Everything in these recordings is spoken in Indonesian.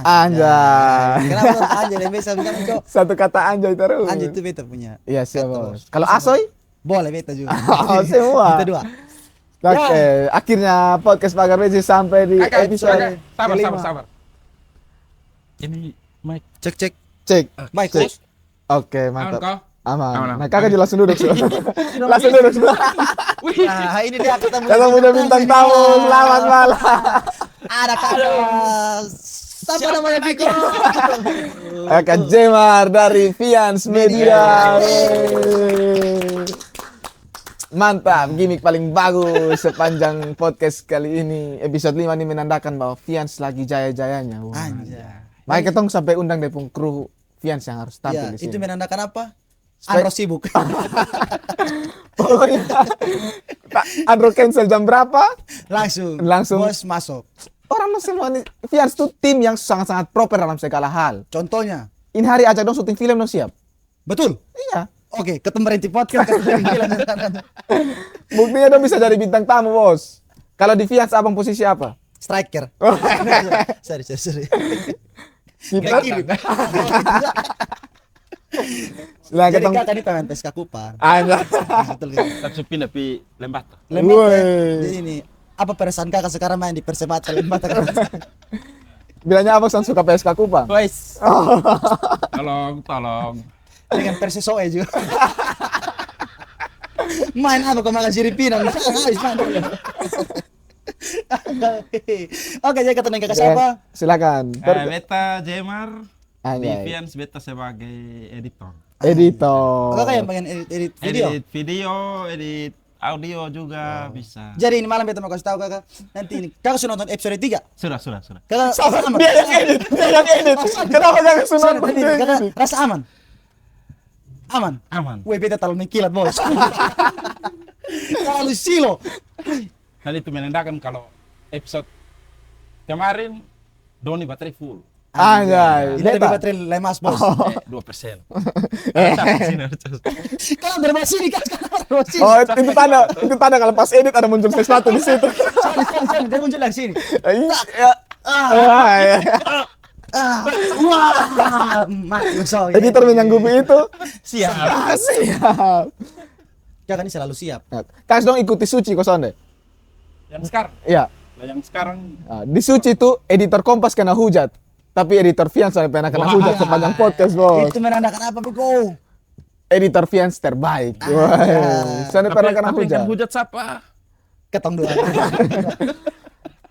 Anjay. Kenapa harus anjay? Yang bisa bilang cok. Satu kata anjay terus. Anjay itu beta punya. Iya siap bos. Kalau asoy? Boleh beta juga. Oh, semua. Kita dua. Oke, akhirnya podcast Pagar Besi sampai di episode Sabar. Ini mic. Cek. Cek. Baik, Cek. Coach. Oke, Aman mantap. kau? Aman. Nah, kakak juga langsung duduk. Langsung duduk. Nah, ini dia kita Kita punya bintang tamu. Selamat malam. Ada Kak. Siapa namanya Piko? Kakak Jemar dari Fians Media. Mantap, gimmick paling bagus sepanjang podcast kali ini. Episode 5 ini menandakan bahwa Fians lagi jaya-jayanya. Wah. Anjay. Makanya ketong sampai undang deh kru Fians yang harus tampil Ya, di sini. itu menandakan apa? Andro sibuk. Pokoknya Andro cancel jam berapa? Langsung. Bos masuk. Orang semua nih, Fians tuh tim yang sangat-sangat proper dalam segala hal. Contohnya. Ini hari ajak dong syuting film dong siap. Betul. Iya. Oke, ketemu Renti Podcast. Buktinya dong bisa jadi bintang tamu bos. Kalau di Fians abang posisi apa? Striker. Sorry. Kita. Lah Jadi ketemu. kakak ini pemain PSK Kupang. Anda. Betul gitu. Tapi pindah pi Lembata. Lembata. Woi. Jadi ini apa perasaan kakak sekarang main di Persebaya Lembata? Bilangnya abang suka PSK Kupang. Wais. Tolong. Dengan Persesoe juga. Main apa kau makan siripinang? Habis main. Oke, jadi kata kakak siapa? Silakan. Beta Jemar di Anjay. Fians beta sebagai editor. Editor. Kakak yang pengen edit video. Edit video, edit audio juga bisa. Jadi ini malam beta mau kasih tahu kakak. Nanti ini kakak sudah nonton episode 3. Sudah. Kakak aman. Dia yang edit. Kenapa jangan sunat? Kakak rasa aman. Aman. Weh beta terlalu mengkilat bos. Terlalu silo. Hal itu menandakan kalau episode kemarin Doni baterai full. Anjay. Ini lebih baterai lemas bos. 2%. Kalau berbahas sini kan. Oh, itu tanda kalau pas edit ada muncul sesuatu di situ. Sorry, dia muncul dari sini. Iya. Wah, mati so. Editor menyanggupi itu. Siap. Siap. Kakak ini selalu siap. Kas dong ikuti Suci kosonde. Yang sekarang. Iya. Yang sekarang Di Suci itu editor Kompas kena hujat. Tapi editor Fians sampai pernah kena hujat sepanjang podcast, bos. Itu menandakan apa, Biko? Editor Fians terbaik. Wah. Sampai pernah kena hujat. hujat siapa? Ketong dua.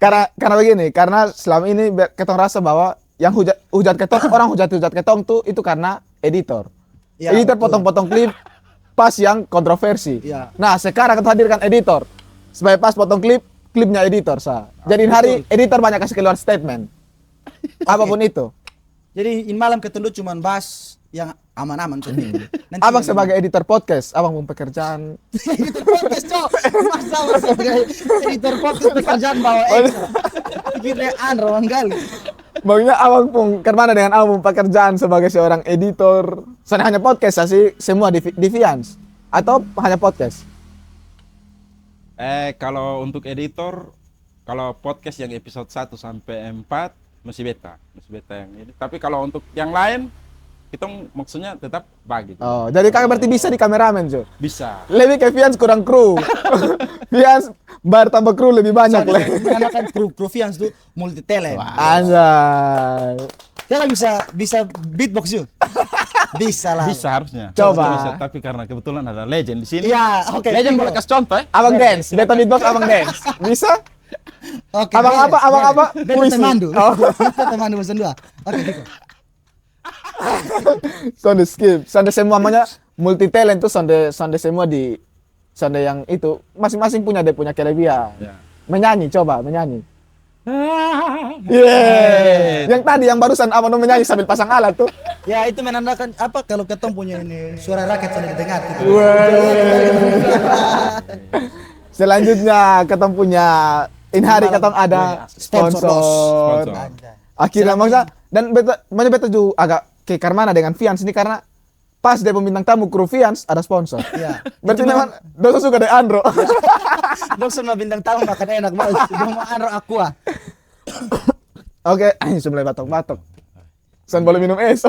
Karena begini, karena selama ini ketong rasa bahwa yang hujat ketong, orang hujat ketong tuh itu karena editor. Ya, Editor betul. potong-potong klip pas yang kontroversi. Ya. Nah, sekarang kita hadirkan editor. Supaya pas potong klipnya editor sah. Jadi hari editor banyak kasih keluar statement. Apapun itu. Jadi ini malam ketunduk cuman bahas yang aman-aman. Nanti Abang sebagai editor podcast, abang mau pekerjaan. editor podcast, Cok. Masa sebagai editor podcast pekerjaan bawa Pikirnya ruang kali. Bagaimana abang pun kemana dengan abang pekerjaan sebagai seorang editor? Soalnya hanya podcast sih semua di Fians atau hanya podcast? Kalau untuk editor, kalau podcast yang episode 1 sampai 4 masih beta yang ini. Tapi kalau untuk yang lain, kita maksudnya tetap bagi. Oh, jadi kakak berarti bisa di kameramen, Jo? Bisa. Lebih ke Fians kurang kru. Fians bar tambah kru lebih banyak lah. Karena kan kru Fians tuh multi talent. Anjay. Kakak bisa beatbox juga. Bisa lah. Bisa harusnya. Coba. Bisa, tapi karena kebetulan ada legend di sini. Iya, oke. Legend boleh kasih contoh ya? Abang dance, beta beatbox abang dance. Bisa? Oke. Abang boleh, apa? Abang boleh. apa? Beta Puisi. temandu. Oh. Beta temandu pesan 2. Oke, Biko. Sonde skip. Sonde semuanya multi talent tuh sonde semua di sonde yang itu masing-masing punya dia punya kelebihan. Ya. Menyanyi, coba menyanyi. Yeah. Yang tadi yang barusan abang menyanyi sambil pasang alat tuh. Ya itu menandakan apa kalau ketong punya ini suara rakyat sudah didengar gitu. Selanjutnya ketong punya ini hari ketong ada Sponsor. sponsor. Akhirnya maksudnya dan beta juga agak ke Karmana dengan Fians ini karena pas dia pembintang tamu kru Fians ada sponsor. Iya. Berarti memang dosa suka dari Andro. Dok sama bintang tamu makan enak banget. Dia mau Andro Aqua. Oke, sudah mulai batok-batok. San boleh minum es.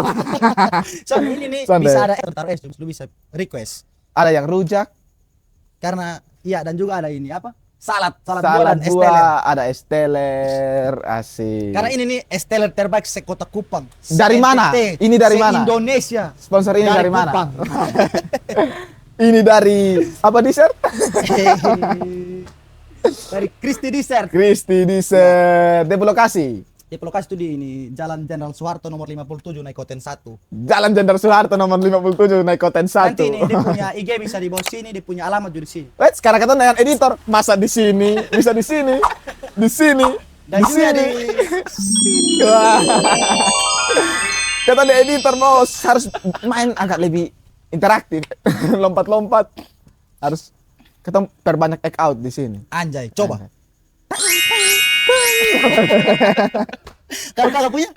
So, ini nih Sunday. bisa ada taruh es, lu bisa request. Ada yang rujak, Karena iya dan juga ada ini apa? Salad buah salad dan es teler. buah, ada es teler, asik. Karena ini nih es teler terbaik sekota Kupang. Dari mana? Se-NTT, Ini dari mana? Indonesia. Sponsor ini dari mana? Kupang. Ini dari apa dessert? Dari Christy Dessert. Christy Dessert. Di lokasi. Di lokasi itu di ini Jalan Jenderal Soeharto nomor 57 naik Koten 1. Jalan Jenderal Soeharto nomor 57 naik Koten 1. Nanti ini dia punya IG bisa di bawah sini, dia punya alamat juga di sini. Wait, sekarang kata dengan editor, masa di sini, bisa di sini, di sini, Dan di juga sini. di Wah. Kata di editor bos harus main agak lebih interaktif, lompat-lompat, harus kita perbanyak act out di sini. Anjay, coba. Kalau kakak punya,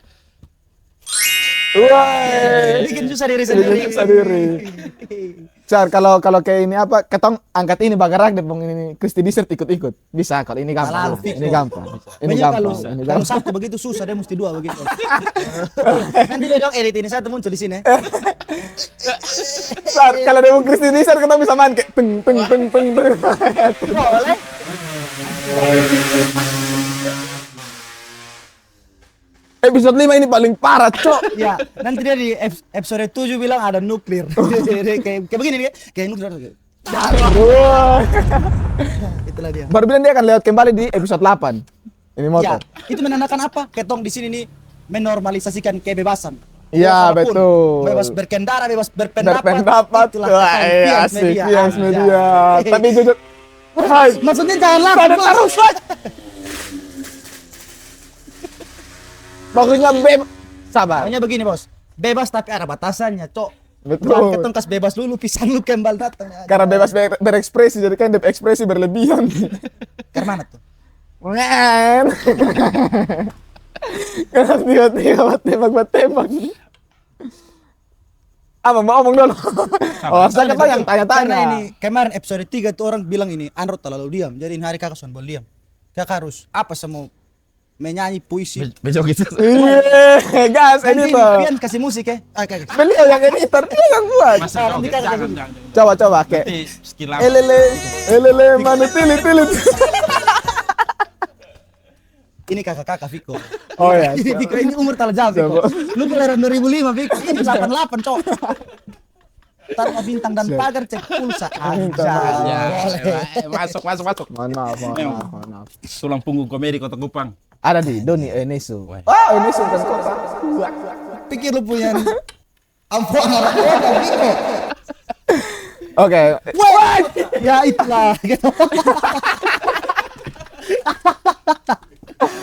Wah, bikin susah diri sendiri. bikin sendiri. Car, kalau kayak ini apa, ketong angkat ini bagarak deh, ini Christy Dessert ikut-ikut. Bisa kalau ini gampang. Lalu, Viko. Ini gampang. Ini Banyak gampang. kalau Ini kalau gampang. satu begitu susah dia mesti dua begitu. Nanti dia dong edit ini satu muncul di sini. Car, kalau dia mau Christy Dessert kita bisa main kayak teng teng teng teng teng. Boleh. Episode 5 ini paling parah, Cok. Ya, nanti dia di episode 7 bilang ada nuklir. kayak begini dia, kayak nuklir. Wah. Itulah dia. Baru bilang dia akan lewat kembali di episode 8. Ini Ya, motor. itu menandakan apa? Ketong di sini nih menormalisasikan kebebasan. Iya, Apapun. betul. Bebas berkendara, bebas berpendapat. Berpendapat. Itulah Wah, Ketong iya, Fians asik. Media. Fians Media. Anjay. Tapi jujur. Hai. Maksudnya jangan lama, Pada Bos. terus, Bos. Maksudnya sabar. Makanya begini bos, bebas tapi ada batasannya, cok. Betul. Jangan ketong kas bebas dulu, pisang lu kembal datang. Karena bebas berekspresi, jadi kan ekspresi berlebihan. Karena mana tuh? Men. Karena tiba-tiba tembak. Apa mau omong dulu? Oh, saya kata yang Karena tanya-tanya. ini kemarin episode 3 tuh orang bilang ini Andro terlalu diam. Jadi ini hari kakak suan boleh diam. Kakak harus apa semua menyanyi puisi. Besok itu. Iya, gas Nanti editor. Pian kasih musik ya. Oke. Beliau yang editor, dia yang buat. Masa Nanti joget, kan jangan, ada- jangan. Coba kayak Nanti skill apa? elele mana tilit. Ini kakak-kakak Viko. Oh ya. Ini Viko ini umur terlalu jauh Viko. Lu kelahiran 2005 Viko. Ini 88 cok. Tanpa bintang dan pagar cek pulsa. Anjay. Ya, Boleh. masuk. Mohon maaf. Tulang punggung komedi Kota Kupang. Ada di Doni Enesu. Wah. Oh, Enesu kan kota. Pikir lu punya ampun orang kota Viko. Oke. Wah, ya itulah.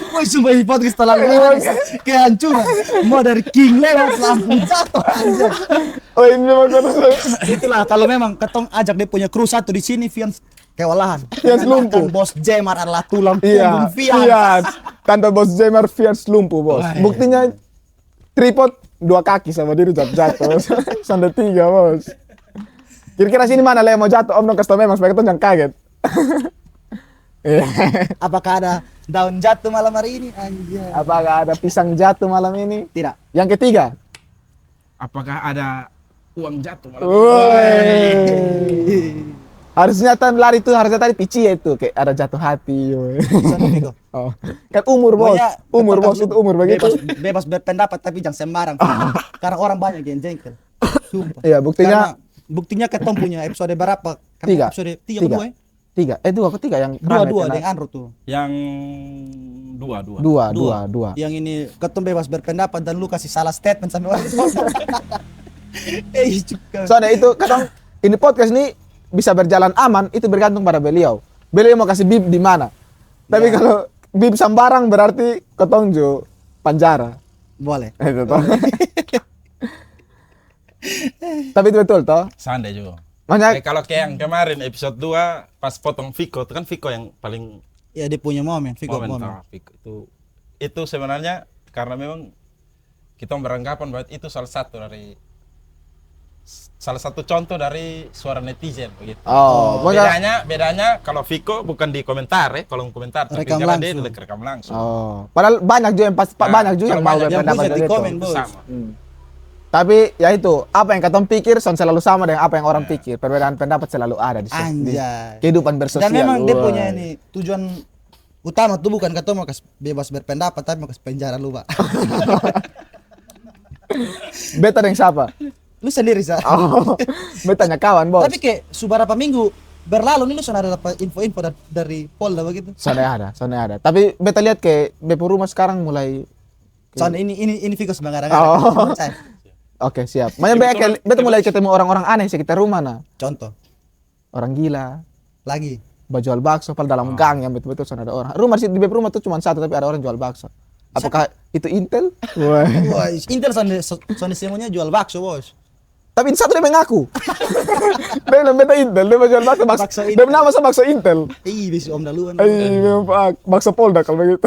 Woi, sumpah ini podcast terlalu kehancuran. Mau dari King lewat langsung jatuh. Anjay. Oh, ini memang kota. Itulah kalau memang ketong ajak dia punya kru satu di sini, Fians kewalahan. Fians lumpuh. Kan Bos Jemar adalah tulang Iya, punggung Fians. Fians. Tanpa bos Jemer Fians lumpuh, bos. Wah, iya. Buktinya tripod 2 kaki sama dia jatuh. Sampai 3, bos. Kira-kira sini mana lah yang mau jatuh? Om dong kasih tau memang supaya kita jangan kaget. Iya. Apakah ada daun jatuh malam hari ini? Anjay. Apakah ada pisang jatuh malam ini? Tidak. Yang ketiga. Apakah ada uang jatuh? Woi. Harusnya lari tuh harusnya tadi pici ya itu kayak ada jatuh hati. woi. Sana, Viko. Oh. Kan umur bos. Pokoknya Umur ketong bos kas itu umur begitu. Bebas berpendapat tapi jangan sembarang. Karena orang banyak yang jengkel. Sumpah. Iya, buktinya Buktinya ketong punya episode berapa? Karena 3. Episode 3 kedua ya? 3. 2 ketiga yang Dua rame dengan Andro tuh. Yang dua. Dua. Yang ini ketong bebas berpendapat dan lu kasih salah statement sampai orang tua. Juga. Soalnya itu kadang ini podcast ini bisa berjalan aman itu bergantung pada beliau. Beliau mau kasih bib di mana. Tapi Ya. kalau bib sambarang berarti ketonjo penjara. Boleh. Itu toh. Tapi itu betul toh. Sande juga. Makanya Kalau kayak yang kemarin episode 2 pas potong Viko itu kan Viko yang paling Ya dia punya momen, Viko momen. momen. Viko itu sebenarnya karena memang kita beranggapan bahwa itu salah satu dari salah satu contoh dari suara netizen begitu. Oh, Bedanya kalau Viko bukan di komentar ya, kolom komentar, tapi Rekam dia langsung. rekam langsung. Oh, padahal banyak juga yang banyak juga yang mau banyak yang berpendapat punya di dari komen, itu. Bos. Sama. Tapi ya itu, apa yang katong pikir selalu sama dengan apa yang orang pikir. Perbedaan pendapat selalu ada di Anjay. kehidupan bersosial. Dan memang dia Wah. punya ini tujuan utama tuh bukan kata mau kasih bebas berpendapat tapi mau kasih penjara lu, Pak. Beta yang siapa? Lu sendiri, Sa. Oh, betanya kawan, bos. Tapi kayak beberapa minggu berlalu nih lu sudah ada dapat info-info dari Polda begitu. Soalnya ada. Tapi beta lihat kayak BP rumah sekarang mulai. Soalnya ini Viko sebenarnya. Oh. Oke, siap. Makanya beta mulai ketemu orang-orang aneh di sekitar rumah nah. Contoh Orang gila, lagi. jual bakso padahal dalam gang yang betul-betul sana ada orang. Rumah di BP rumah tuh cuma satu tapi ada orang jual bakso. Apakah itu Intel? Wah. Wah, Intel soalnya semuanya jual bakso, Bos. Tapi satu dia mengaku. Dia bilang beta Intel, dia mau jual bakso. Bakso Dia nama sama bakso Intel. Ih, bisi Om Daluan. Memang Pak, bakso Polda kalau begitu.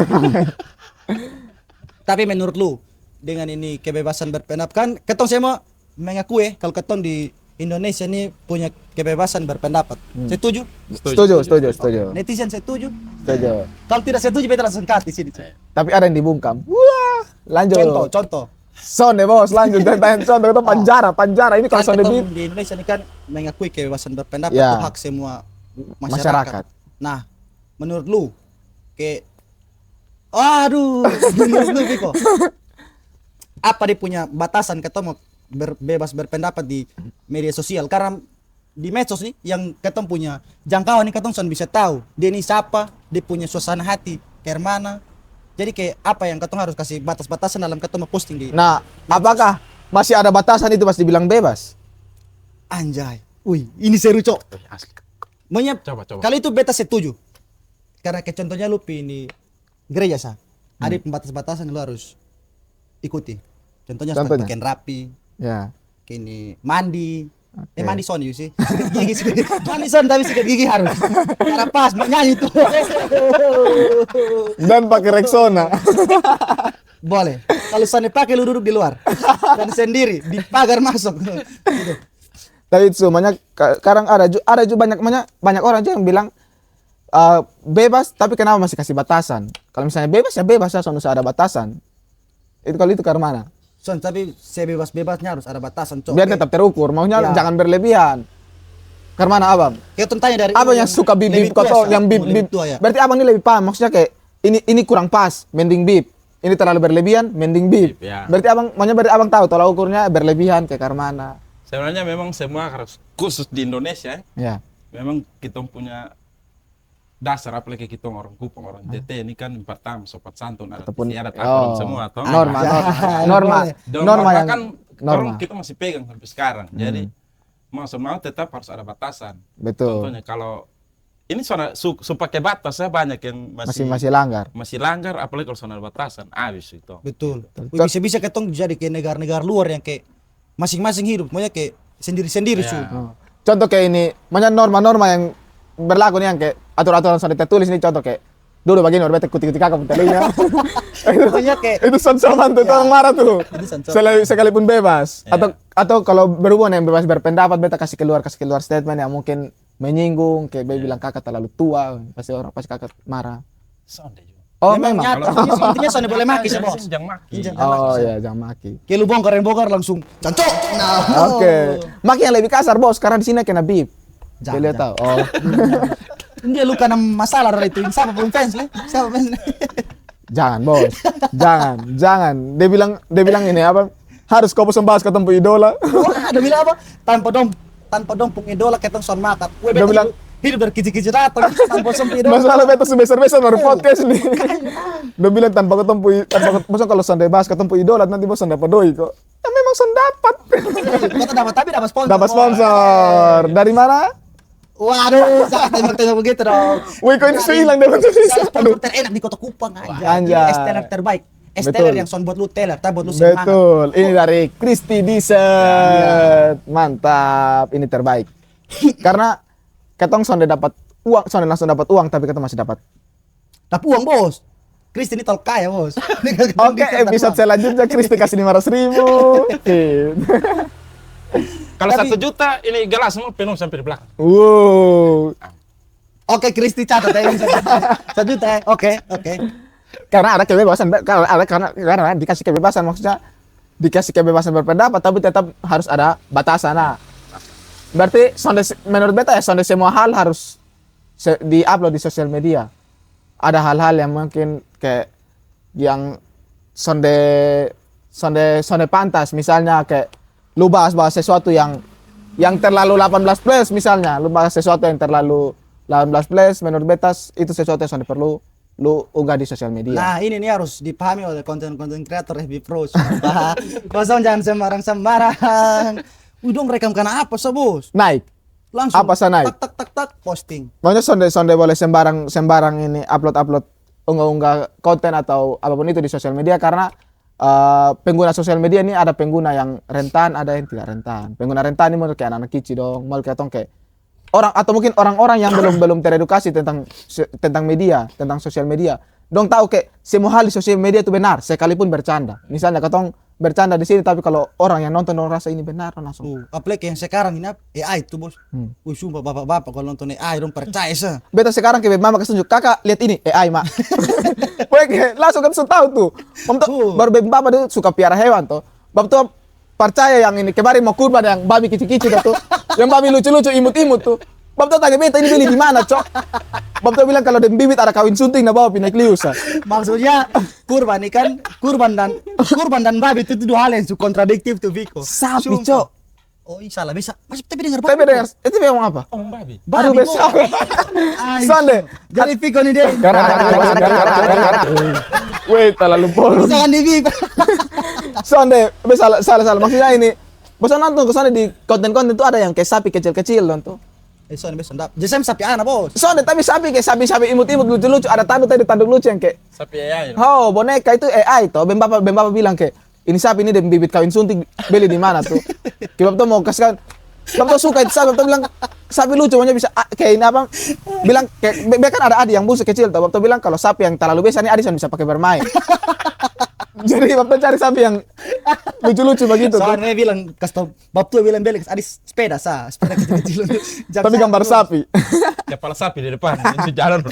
Tapi menurut lu dengan ini kebebasan berpendapat kan ketong semua mengakui kalau ketong di Indonesia ini punya kebebasan berpendapat. Setuju? Setuju. Netizen setuju? Setuju. Kalau tidak setuju beta langsung cut di sini. Tapi ada yang dibungkam. Wah, lanjut. Contoh. Sonde bos, lanjut. Tanya sonde itu panjara. Ini kalau Kan sonde ketong di Indonesia ini kan mengakui kebebasan berpendapat Ya. itu hak semua Masyarakat. Nah, menurut lu menurut lu Viko, apa dia punya batasan ketemu bebas berpendapat di media sosial? Karena di medsos nih yang ketemu punya jangkauan nih ketemu bisa tahu dia ini siapa, dia punya suasana hati kayak mana. Jadi kayak apa yang ketemu harus kasih batas-batasan dalam ketemu posting di Nah, apakah masih ada batasan itu pasti dibilang bebas? anjay. Wih, ini seru, Cok. Asli. Maunya Coba. kalau itu beta setuju. Karena kayak contohnya lu ini gereja sah. Ada pembatas-batasan yang lu harus ikuti. Contohnya seperti Contohnya? pakaian rapi, Ya. kini mandi. Oke. Mandi son you see. Sikat gigi, mandi son tapi sikat gigi harus. Karena pas mau nyanyi tuh. Dan pakai Rexona. Boleh. Kalau son dipakai lu duduk di luar. Dan sendiri di pagar masuk. Gitu. Tapi itu semuanya sekarang ada juga banyak orang juga yang bilang bebas tapi kenapa masih kasih batasan? Kalau misalnya bebas ya bebas ya, soalnya ada batasan. Kalau itu karena mana? Son tapi sebebas-bebasnya harus ada batasan, Cok. Biar tetap terukur, maunya Ya. jangan berlebihan. Karena mana abang? Kayak tanya dari Abang yang suka bib lebih tua, atau Sah. yang bib Lebih tua ya. Berarti abang ini lebih paham. Maksudnya kayak ini kurang pas, mending bib. Ini terlalu berlebihan, mending bib. Bib, ya. Berarti abang tahu tolak ukurnya berlebihan kayak karena mana? Sebenarnya memang semua harus khusus di Indonesia Ya. memang kita punya dasar, apalagi kita orang Kupang, orang TT ini kan pertama sopan santun ada Ataupun- istiadat aturan oh. semua toh. Norma Dan norma yang kan norma. orang kita masih pegang sampai sekarang. Jadi mau tetap harus ada batasan. Betul. Contohnya kalau ini soalnya su pakai batas ya banyak yang Masih langgar. masih langgar, apalagi kalau soal ada batasan habis itu. Betul. Wih, bisa-bisa ketong jadi kayak negara-negara luar yang kayak masing-masing hidup, maunya kayak sendiri-sendiri Ya. su. Contoh kayak ini, makanya norma-norma yang berlaku nih yang kayak aturan-aturan sudah tertulis ini contoh kayak dulu begini orang bete kuti-kuti kakak telinga. Pokoknya kayak Itu son-sonan tuh, orang marah tuh. Itu son-sonan. Sekalipun bebas. Ya. Atau kalau berhubungan yang bebas berpendapat, beta kasih keluar statement yang mungkin menyinggung, kayak beta bilang kakak terlalu tua, pasti kakak marah. Sonde juga. Oh memang memang. nyata. Intinya soalnya boleh maki sih, Bos. Jangan maki. Oh iya, jangan maki. Kayak lu bongkar langsung cancok. Nah. Oke. Maki yang lebih kasar bos, karena di sini kena bip. Jangan, Dia lihat tahu. Oh. Dia lu karena masalah dari itu. Siapa pun fans le? Siapa fans? Jangan bos, jangan. Dia bilang ini apa? Harus kau bosan bahas ketemu idola. Wah, ada bilang apa? Tanpa dong pung idola ketong son makat. Dia bilang hidup dari kicik-kicik datang tanpa son idola. masalah beta sebesar baru podcast nih. Dia bilang tanpa bosan kalau sonde bahas ketemu idola nanti bosan dapat doi kok. Ya memang son dapat. Kita dapat tapi dapat sponsor. Dapat sponsor. Dari mana? Waduh, jangan tembak-tembak begitu dong. Wih kok ini hilang deh betul. Sponsor terenak di Kota Kupang aja. Anjay. Esteller terbaik. Betul. Esteller yang son buat lu teller, tapi buat lu semangat. Betul. Ini dari Kristi Dessert. Mantap. Ini terbaik. Karena ketong sonde dapat uang, sonde langsung dapat uang, tapi ketong masih dapat. Tapi uang bos. Kristi ini tol kaya bos. Oke, episode selanjutnya Kristi kasih 500.000. Kalau Tapi- 1 juta ini gelas semua penuh sampai di belakang. Wow. Oke, Kristi catat ya. 1 juta ya. Oke. Karena ada kebebasan, karena dikasih kebebasan, maksudnya dikasih kebebasan berpendapat, tapi tetap harus ada batasan. Nah, berarti menurut beta ya, semua hal harus di-upload di sosial media. Ada hal-hal yang mungkin kayak yang sonde pantas, misalnya kayak lu bahas sesuatu yang terlalu 18 plus misalnya, lu bahas sesuatu yang terlalu 18 plus, menurut beta itu sesuatu yang perlu lu unggah di sosial media. Nah, ini nih harus dipahami oleh konten-konten kreator FB Pro. Sumpah. Kosong jangan sembarang. Udong rekam karena apa, so, Bos? Naik. Langsung Apa, Sa, naik? tak posting. Makanya sonde boleh sembarang ini upload unggah konten atau apapun itu di sosial media, karena pengguna sosial media ini ada pengguna yang rentan, ada yang tidak rentan. Pengguna rentan ini mau kayak anak-anak kecil dong, mau kayak kayak orang atau mungkin orang-orang yang belum teredukasi tentang media, tentang sosial media. Dong tahu kayak semua hal di sosial media itu benar, sekalipun bercanda. Misalnya katong bercanda di sini, tapi kalau orang yang nonton dong rasa ini benar, langsung. Apalagi yang sekarang ini AI tuh, Bos. Wih, sumpah bapak-bapak kalau nonton AI dong percaya sih. Beta sekarang kayak mama kasih tunjuk, kakak lihat ini AI mak. Weh, langsung kan tahu tuh. Om tuh baru bapak tuh suka piara hewan tuh. Bapak tuh percaya yang ini kemarin mau kurban yang babi kicik-kicik tuh. Yang babi lucu-lucu imut-imut tuh. Bapak tuh tanya beta ini beli di mana, Cok? Bapak tuh bilang kalau di bibit ada kawin sunting nah bawa pindah kliusa. Maksudnya kurban nih kan, kurban dan babi itu dua hal yang kontradiktif tuh, Viko. Sapi, Sumpah. Cok. Oh, iya salah bisa. Masih tapi dengar Tapi dengar, itu memang apa? Oh, babi. Aduh, Babi, besar. Ay, Sonde. Jadi Viko nih deh. Weh, terlalu polos. Jangan di bib. Sonde, salah. Maksudnya ini, bosan nonton kesana di konten-konten itu ada yang kayak sapi kecil-kecil dong tuh. Sonde besok. Jadi sapi anak, Bos. Sonde, tapi sapi kayak sapi imut-imut lucu-lucu, ada tanduk lucu yang kayak, Sapi AI. oh boneka itu AI toh. Ben bapak bilang kayak, ini sapi ini dari bibit kawin suntik, beli di mana tuh? Kibab tuh mau kasih kan, bapak tuh suka itu sapi, bapak bilang sapi lucu, makanya bisa kayak ini apa? Bilang kayak kan ada adi yang busuk kecil tuh, bapak tuh bilang kalau sapi yang terlalu besar ini adi bisa pakai bermain. Jadi bapak cari sapi yang lucu-lucu begitu tuh. Soalnya bilang bab tuh bilang beli ada sepeda kecil-kecil. Tapi gambar sapi. Kepala sapi di depan, di jalan.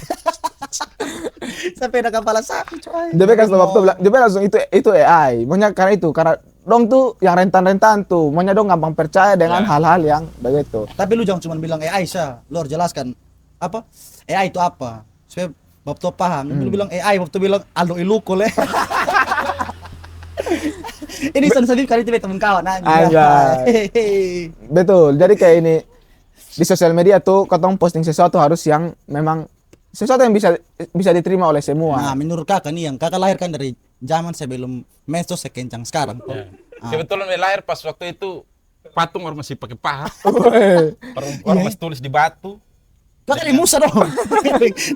Sepeda kepala sapi, coy. Dia kasih bapak tuh bilang, dia langsung itu AI. Makanya karena dong tuh yang rentan-rentan tuh, makanya dong gampang percaya dengan hal-hal yang begitu. Tapi lu jangan cuma bilang AI sah. Lu harus jelaskan apa? AI itu apa? Supaya bab tuh paham. Lu bilang AI, bab tuh bilang Aldo Iluko le. Ini sensitif kali itu teman kawan Anjay. Betul. Jadi kayak ini di sosial media tuh katong posting sesuatu harus yang memang sesuatu yang bisa diterima oleh semua. Nah, menurut kakak nih yang kakak lahirkan dari zaman sebelum medsos sekencang sekarang. Ya. Kebetulan lahir pas waktu itu patung orang masih pakai paha. Weh. Orang masih tulis di batu. Kakak di Musa dong.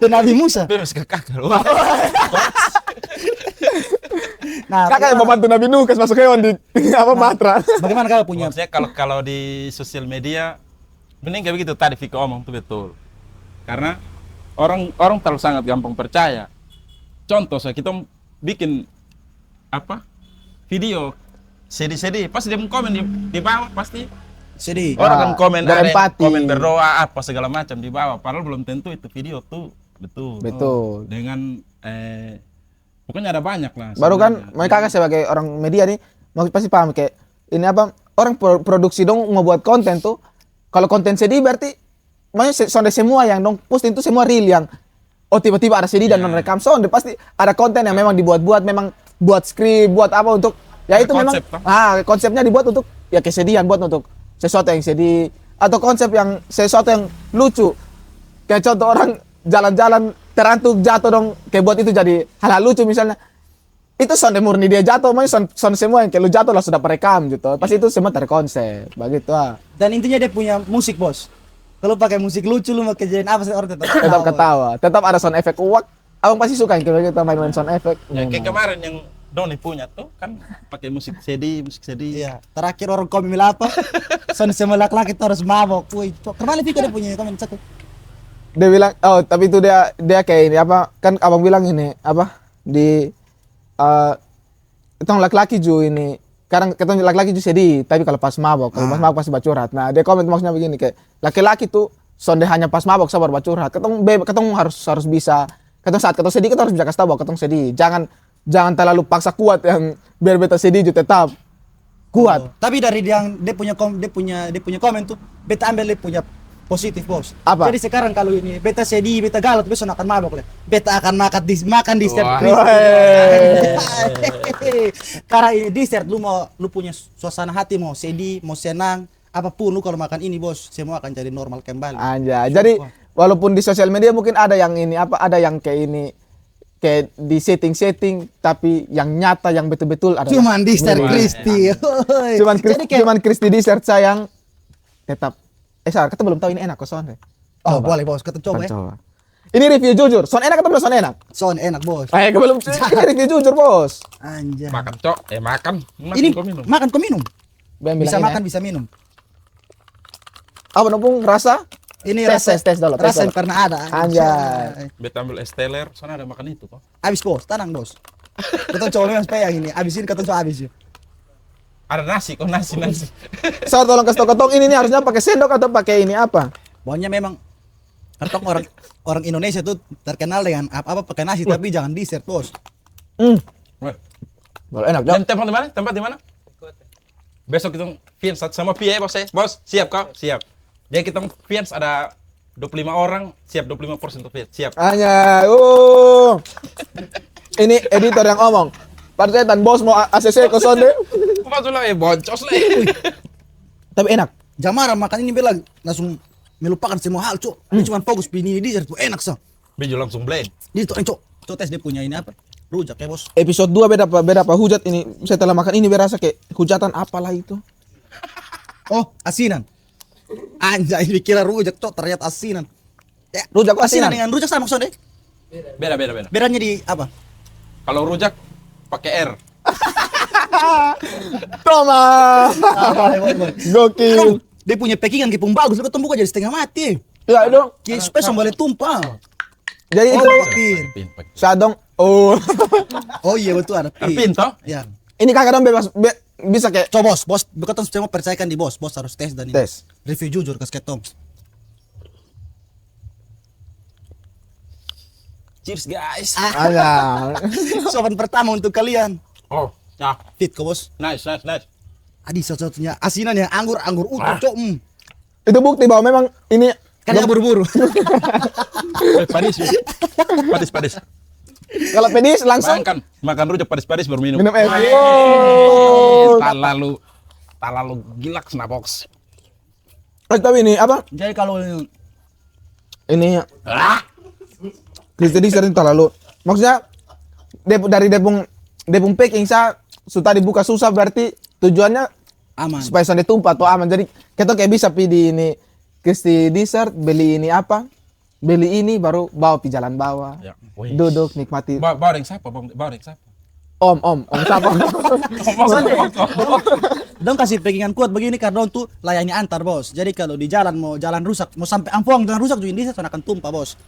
Dan Nabi Musa. Tapi masih ke kakak. Wah. Nah, Kakak yang membantu Nabi Nuh masuk hewan di apa Matra. bagaimana kakak punya? Maksudnya kalau di sosial media mending kayak begitu tadi Viko omong tuh betul. Karena orang terlalu sangat gampang percaya. Contoh saya kita bikin apa video sedih pasti dia komen di bawah pasti Sedih. orang kan komen ada yang berempati. komen berdoa apa segala macam di bawah padahal belum tentu itu video tuh betul. Betul. Dengan pokoknya ada banyak lah. Baru kan sebenarnya. mereka kakak sebagai orang media nih pasti paham kayak ini apa orang produksi dong mau buat konten tuh kalau konten sedih berarti makanya sonde semua yang dong posting itu semua real yang tiba-tiba ada sedih dan non rekam sonde pasti ada konten yang memang dibuat-buat memang buat skrip buat apa untuk ya itu memang Konsep, toh. konsepnya dibuat untuk ya kesedihan buat untuk sesuatu yang sedih atau konsep yang sesuatu yang lucu kayak contoh orang jalan-jalan terantuk jatuh dong kayak buat itu jadi hal-hal lucu misalnya itu sonde murni dia jatuh makanya sonde semua yang kayak lu jatuh lah sudah perekam gitu pasti itu semua terkonsep begitu Dan intinya dia punya musik, Bos. Kalau pakai musik lucu lu mau kejadian apa sih orang tetap tetap ketawa tetap ada sound effect uak abang pasti suka yang kayak kita main sound effect Ya, kayak kemarin yang Doni punya tuh kan pakai musik sedih. Iya, terakhir orang komen bilang apa? Son semua laki-laki itu harus mabok. Woi, kemarin Vika dia punya komen satu. dia bilang tapi itu dia kayak ini apa kan abang bilang ini apa di itu laki-laki ju ini sekarang ketemu laki-laki juga sedih, tapi kalau pas mabok pasti bacurhat. Nah, dia komen maksudnya begini kayak laki-laki tuh sonde hanya pas mabok sabar bacurhat. Ketemu harus bisa. Ketemu saat ketemu sedih kita harus bisa kasih tahu bahwa ketemu sedih. Jangan terlalu paksa kuat yang biar beta sedih juga tetap kuat. Tapi dari yang dia punya komen tuh, beta ambil dia punya positif, bos. Apa? Jadi sekarang kalau ini beta sedih, beta galau, besok akan mabok lah. Beta akan makan dessert Wah. Karena ini dessert lu punya suasana hati mau sedih, mau senang, apapun lu kalau makan ini, bos, semua akan jadi normal kembali. Anjay. Jadi walaupun di sosial media mungkin ada yang ini ada yang kayak ini kayak di setting tapi yang nyata yang betul-betul ada. Cuman dessert Wah. crispy. Jadi kayak, Cuman crispy dessert sayang tetap Sar, kita belum tahu ini enak kok Son. oh boleh, bos, kita coba ya. Coba. Ini review jujur. Son enak atau belum son enak? Son enak, bos. Belum. Ini review jujur, Bos. Anjay. Makan, Cok. Makan. Ini Kau minum. makan kau minum. Bilang Bisa ini, makan, bisa minum. Apa Nopung rasa? Ini Tes dulu. rasa yang pernah ada. Anjay. Beta ambil esteller, sana ada makan itu kok. Habis, bos, tenang, bos. Kita coba memang supaya yang ini. Habis ini kita coba habis yuk. Ada nasi, kok nasi. Sar tolong kasih tau ketong ini nih harusnya pakai sendok atau pakai ini apa? Pokoknya memang karena orang Indonesia tuh terkenal dengan apa pakai nasi tapi jangan dessert, bos. Wah. Boleh enak, Dan Dok. tempat di mana? Tempat di mana? Besok kita fians sama Pia ya, bos ya. Bos, siap kau? Siap. Jadi kita fians ada 25 orang, siap 25% untuk fians. Siap. Hanya, ini editor yang ngomong. Parsetan bos mau ACC ke Son deh. Masuk lah, boncos lah. Tapi enak. Jamara makan ini bilang langsung melupakan semua hal, cok. Dia cuma fokus pilih dessert tuh enak sah. Bejo langsung blend. Dia tuh, cok. Cok tes dia punya ini apa? Rujak ya, bos. Episode 2 beda apa hujat ini. Setelah makan ini berasa kayak hujatan apalah itu. Oh, asinan. Anjay, dikira rujak, cok, ternyata asinan. Ya, Rujak asinan. dengan rujak sama maksudnya. Beda. Bedanya di apa? Kalau rujak pakai R. Toma. Gokil. Dia punya packingan kipung bagus, lu ketemu jadi setengah mati. Ya dong. Ki supaya boleh tumpah. Jadi Oh, itu pin. sadong. Oh. Oh iya betul ada pin. Pin toh? Ya. Ini kakak dong bebas bisa kayak Coba, bos, kita semua percayakan di bos. Bos harus tes dan ini. Tes. Review jujur ke ketong. Cheers guys. ada. Sopan pertama untuk kalian. Oh, ya. Fit kok, bos. Nice. Adi satu-satunya asinan yang anggur utuh, cok. Itu bukti bahwa memang ini Kan yang buru-buru. Padis. Padis. kalau pedis langsung Makan rujak padis baru minum. minum es. Tak lalu gila snabox. Tapi ini apa? Jadi kalau Ini Kristi Dessert itu terlalu maksudnya dari depung packing sudah dibuka susah berarti tujuannya aman. supaya sonde tumpah atau aman. Jadi kita kayak bisa pi di ini Kristi Dessert beli ini apa? Beli ini baru bawa pi jalan bawah. Ya. Duduk nikmati. Bareng siapa? Om siapa? Dong kasih packingan kuat begini karena tuh layani antar, bos. Jadi kalau di jalan mau jalan rusak, mau sampai Ampong jalan rusak juga ini saya akan tumpah, bos.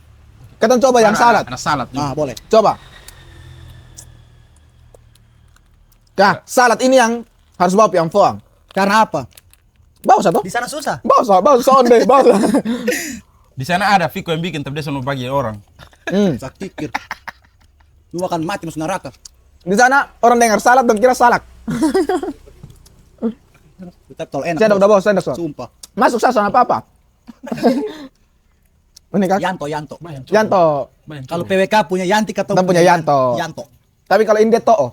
Kita coba yang salad. Ada salad juga. Ah, boleh. Coba. Nah, salad ini yang harus bawa pi Ampong. Karena apa? Bawa satu. Di sana susah. Bawa sonde, bawa. Di sana ada Viko yang bikin tapi dia selalu bagi orang. Saktikir. Lu akan mati masuk neraka. Di sana orang dengar salad dan kira salak. Tetap tol enak. Sendok bos. udah bawa sendok. So. Sumpah. Masuk sama apa? Ini kan? Yanto. Yanto. Kalau PWK punya Yanti atau Dan punya Yanto. Yanto. Tapi kalau ini dia To'o.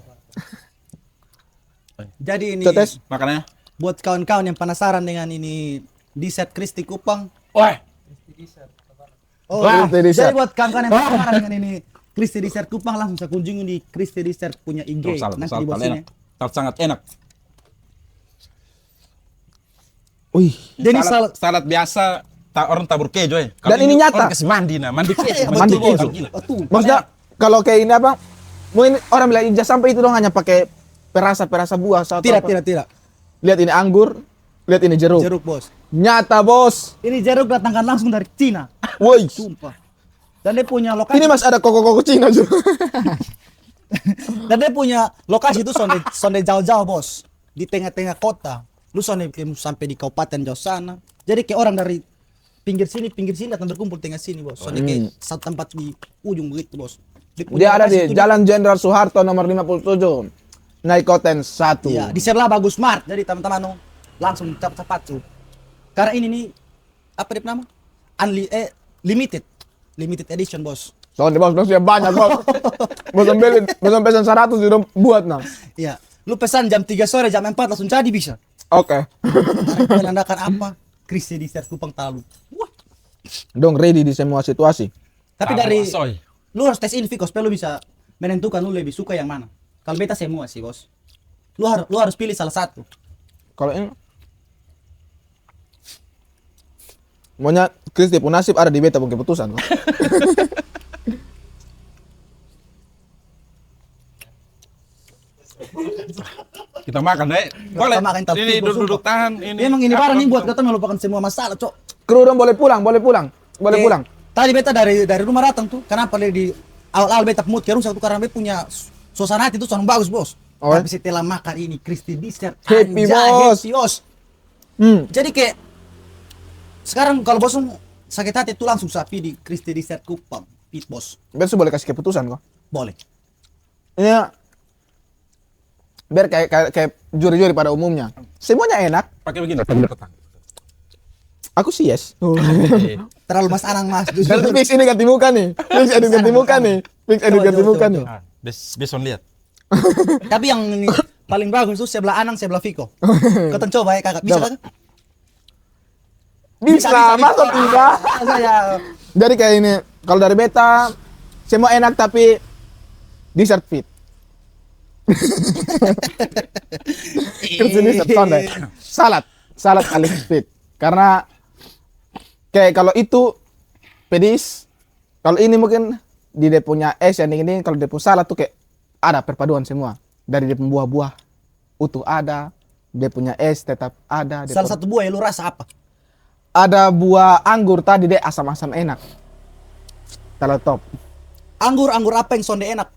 Jadi ini Cotes. Makanannya? buat kawan-kawan yang penasaran dengan ini dessert Kristi Kupang. Wah, Oh, Wah, Kristi Dessert. jadi buat kawan-kawan yang penasaran dengan ini Kristi Dessert Kupang langsung bisa kunjungi di Kristi Dessert punya IG. salad Nanti di bawah enak. sini. Salad sangat enak. Wih. Jadi salad biasa orang tabur kejo ya. Dan ini nyata. Orang kasih mandi mandi kejo. Mandi betul, kejo. bos. Gila. Betul. Maksudnya kalau kayak ini apa? Mungkin orang bilang ijazah sampai itu dong hanya pakai perasa buah atau Tidak, apa. tidak. Lihat ini anggur, lihat ini jeruk. Jeruk, bos. Nyata, Bos. Ini jeruk datangkan langsung dari Cina. Woi. Sumpah. Dan dia punya lokasi. Ini Mas ada koko Cina juga. Dan dia punya lokasi itu sonde jauh-jauh, bos. di tengah-tengah kota. Lu soalnya sampai di kabupaten jauh sana. Jadi kayak orang dari pinggir sini datang berkumpul tengah sini, bos. Soalnya kayak satu tempat di ujung begitu, bos. Dia ada di Jalan Jenderal Soeharto nomor 57. Naik Koten 1. Iya, di sebelah Bagus Mart. Jadi teman-teman langsung cepat-cepat tuh. Karena ini nih apa dia nama? Limited edition, bos. Soalnya bos banyak bos. Bos pesan 100 udah buat nah. Iya. Lu pesan jam 3 sore, jam 4 langsung jadi bisa. Oke. Menandakan apa? Krisis di Ser Kupang Talu. Wah. Dong ready di semua situasi. Tapi Ah, dari soy. lu harus tes ini Viko supaya lu bisa menentukan lu lebih suka yang mana. Kalau beta semua sih, bos. Lu harus pilih salah satu. Kalau ini maunya Kristi pun nasib ada di beta pun keputusan. Kita makan deh. Boleh. Kita makan tahu Ini tipu, duduk sumpah. tahan ini. Emang ini Apa, barang nih apa? buat kita melupakan semua masalah, Cok. Kru dong boleh pulang. Boleh Eh, pulang. Tadi beta dari rumah datang tuh. Kenapa di awal-awal beta mood rusak tuh karena beta punya suasana hati tuh sangat bagus, bos. Oh, Tapi setelah makan ini Kristi dessert Happy, anjay, bos. happy, bos. Hmm. Jadi kayak sekarang kalau bos sakit hati tuh langsung sapi di Kristi dessert Kupang, pit, bos. Besok boleh kasih keputusan kok. Boleh. Ini biar kayak juri-juri pada umumnya. Semuanya enak. Pakai begini. Aku sih yes. Terlalu Mas Anang, Mas. Nanti fix ini ganti muka nih. Fix edit ganti muka nih. Fix edit Coba, ganti coba, muka coba, nih. Ah, besok lihat. Tapi yang ini paling bagus tuh sebelah Anang, sebelah Viko. Kau coba ya kakak. Bisa Coba. kan? Bisa, masa tidak? Saya Jadi kayak ini, kalau dari beta semua enak tapi dessert fit. Terus ini deh. Salad kali fit. Karena kayak kalau itu pedis, kalau ini mungkin di dia punya es yang ini kalau dia punya salad tuh kayak ada perpaduan semua. Dari dia punya buah-buah utuh ada, dia punya es tetap ada. salah satu buah yang lu rasa apa? Ada buah anggur tadi deh asam-asam enak. Kalau top. Anggur apa yang sonde enak?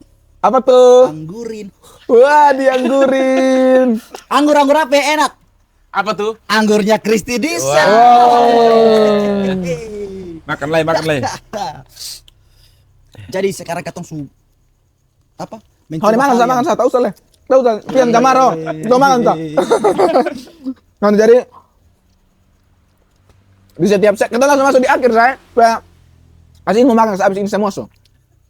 Apa tuh? Anggurin. Wah, dianggurin. Anggur apa yang enak? Apa tuh? Anggurnya Kristi Dessert. Makan lagi. Jadi sekarang katong apa? Kau di mana? Makan saya tahu soalnya. Tahu kan? Pian kamaro. Itu makan tak? Nah, jadi di setiap set kita langsung masuk di akhir saya. Kasih mau makan habis ini semua so.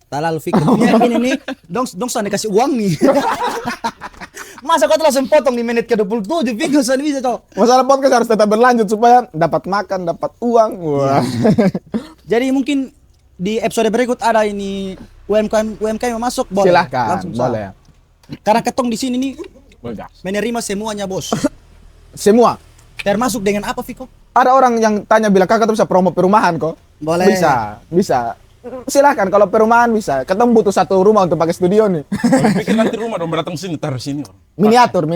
Tak lalu fikir punya ini nih, dong sana kasih uang nih. Masa kau tuh langsung potong di menit ke-27, Viko sana bisa cok. Masalah podcast harus tetap berlanjut supaya dapat makan, dapat uang. Wah. Jadi mungkin di episode berikut ada ini UMKM yang masuk boleh. Silahkan, Langsung boleh. Karena ketong di sini nih Boleh. menerima semuanya, bos. Semua. Termasuk dengan apa, Viko? Ada orang yang tanya bilang kakak tuh bisa promo perumahan kok. Boleh. Bisa. Silahkan kalau perumahan bisa. Ketemu butuh satu rumah untuk pakai studio nih. Kalau pikir nanti rumah dong datang sini taruh sini. Miniatur.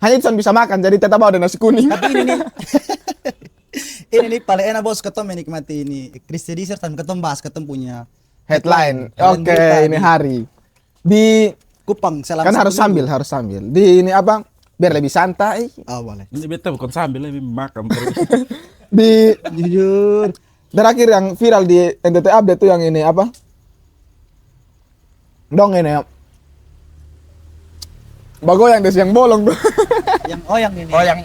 Hanya itu bisa makan jadi tetap ada nasi kuning. Tapi ini nih ini nih paling enak, bos, ketong menikmati ini Kristi Dessert dan ketong bahas ketong punya Headline. Headline Oke, berita ini nih. hari. Di Kupang selama kan satu harus minggu. sambil. Di ini apa? Biar lebih santai. Oh, boleh. Ini beta bukan sambil lebih makan terus. Di Jujur. terakhir yang viral di NTT Update tuh yang ini apa? Dong ini ya. Bagoyang des yang bolong tuh. yang ini. Oh yang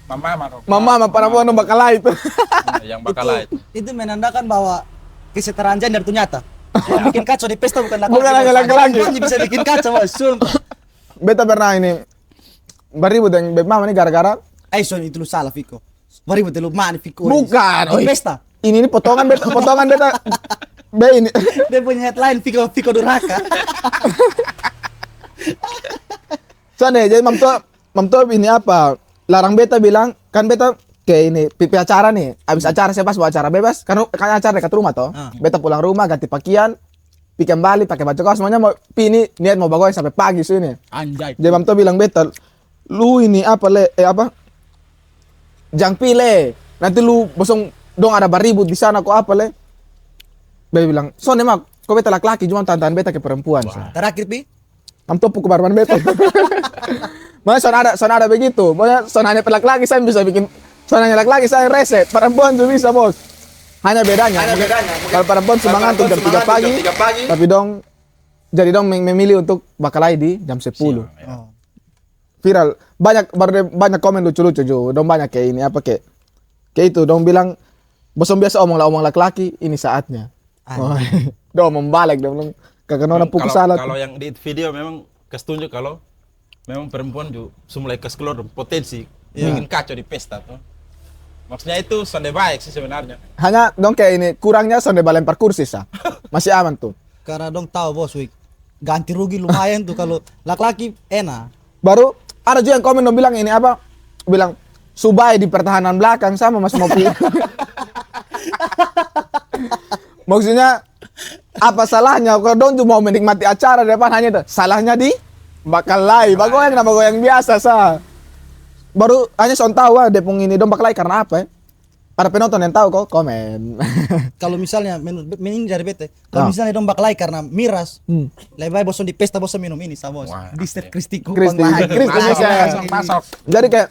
mama. Mama para bono bakal itu. Yang bakal lain. Itu menandakan bahwa kesetaraan gender itu nyata. Yang bikin kacau di pesta bukan laki-laki. Bukan hanya bos. laki-laki. Anjing bisa bikin kacau, bos. Sumpah. Beta pernah ini beribut dengan beb mama ini gara-gara Son itu lu salah, Viko. Mari betul lu mana, Viko. bukan. Di pesta. Ini potongan beta be ini. Dia punya headline Viko Durhaka. Soalnya jadi mam tuh ini apa? Larang beta bilang kan beta kayak ini pipi acara nih. Abis acara saya pas bawa acara bebas kan acara dekat rumah toh. Beta pulang rumah ganti pakaian, pikir balik pakai baju kaos semuanya mau ini niat mau bagoy sampai pagi sini. Anjay. Jadi mam tuh bilang beta lu ini apa apa? Jangan pilih. Nanti lu bosong dong ada baribut di sana kok apa le? Beta bilang, "Soalnya mak, kok beta laki-laki cuma tantangan beta ke perempuan." Terakhir, Pi. Am topu ke barman beta. Makanya son ada begitu. Makanya son hanya laki-laki saya bisa bikin, son hanya laki-laki saya reset. Perempuan juga bisa, Bos. Hanya bedanya. Kalau perempuan cuma ngantuk jam 3 pagi, tapi dong jadi dong memilih untuk bakalai di jam 10. Oh. Viral. Banyak komen lucu-lucu juga. Dong banyak kayak ini apa kayak itu dong bilang bosom biasa omong laki-laki, ini saatnya. Oh, dong membalik dong. Kakak nona pukul salah. Kalau yang di video memang kesetunjuk kalau memang perempuan juga mulai keluar potensi bikin kacau di pesta tuh. Maksudnya itu sonde baik sih sebenarnya. Hanya dong kayak ini kurangnya sonde lempar kursi sah. Masih aman tuh. Karena dong tahu bos, ganti rugi lumayan tuh kalau laki-laki enak. Baru ada juga yang komen dong bilang ini apa? Bilang Subai di pertahanan belakang sama Mas Mopi. Maksudnya apa salahnya kalau dong cuma mau menikmati acara depan hanya itu. Salahnya di bakalai, bagoyang biasa sah. Baru hanya son tahu Depong ini dong bakalai karena apa ya? Para penonton yang tahu kok komen. Kalau misalnya ini dari bete, kalau misalnya dong baklai karena miras, lebih baik bosan di pesta bosan minum ini sama bos. Wah. Di set Kristi Kristi Kupang lagi. bisa. Masuk. Jadi kayak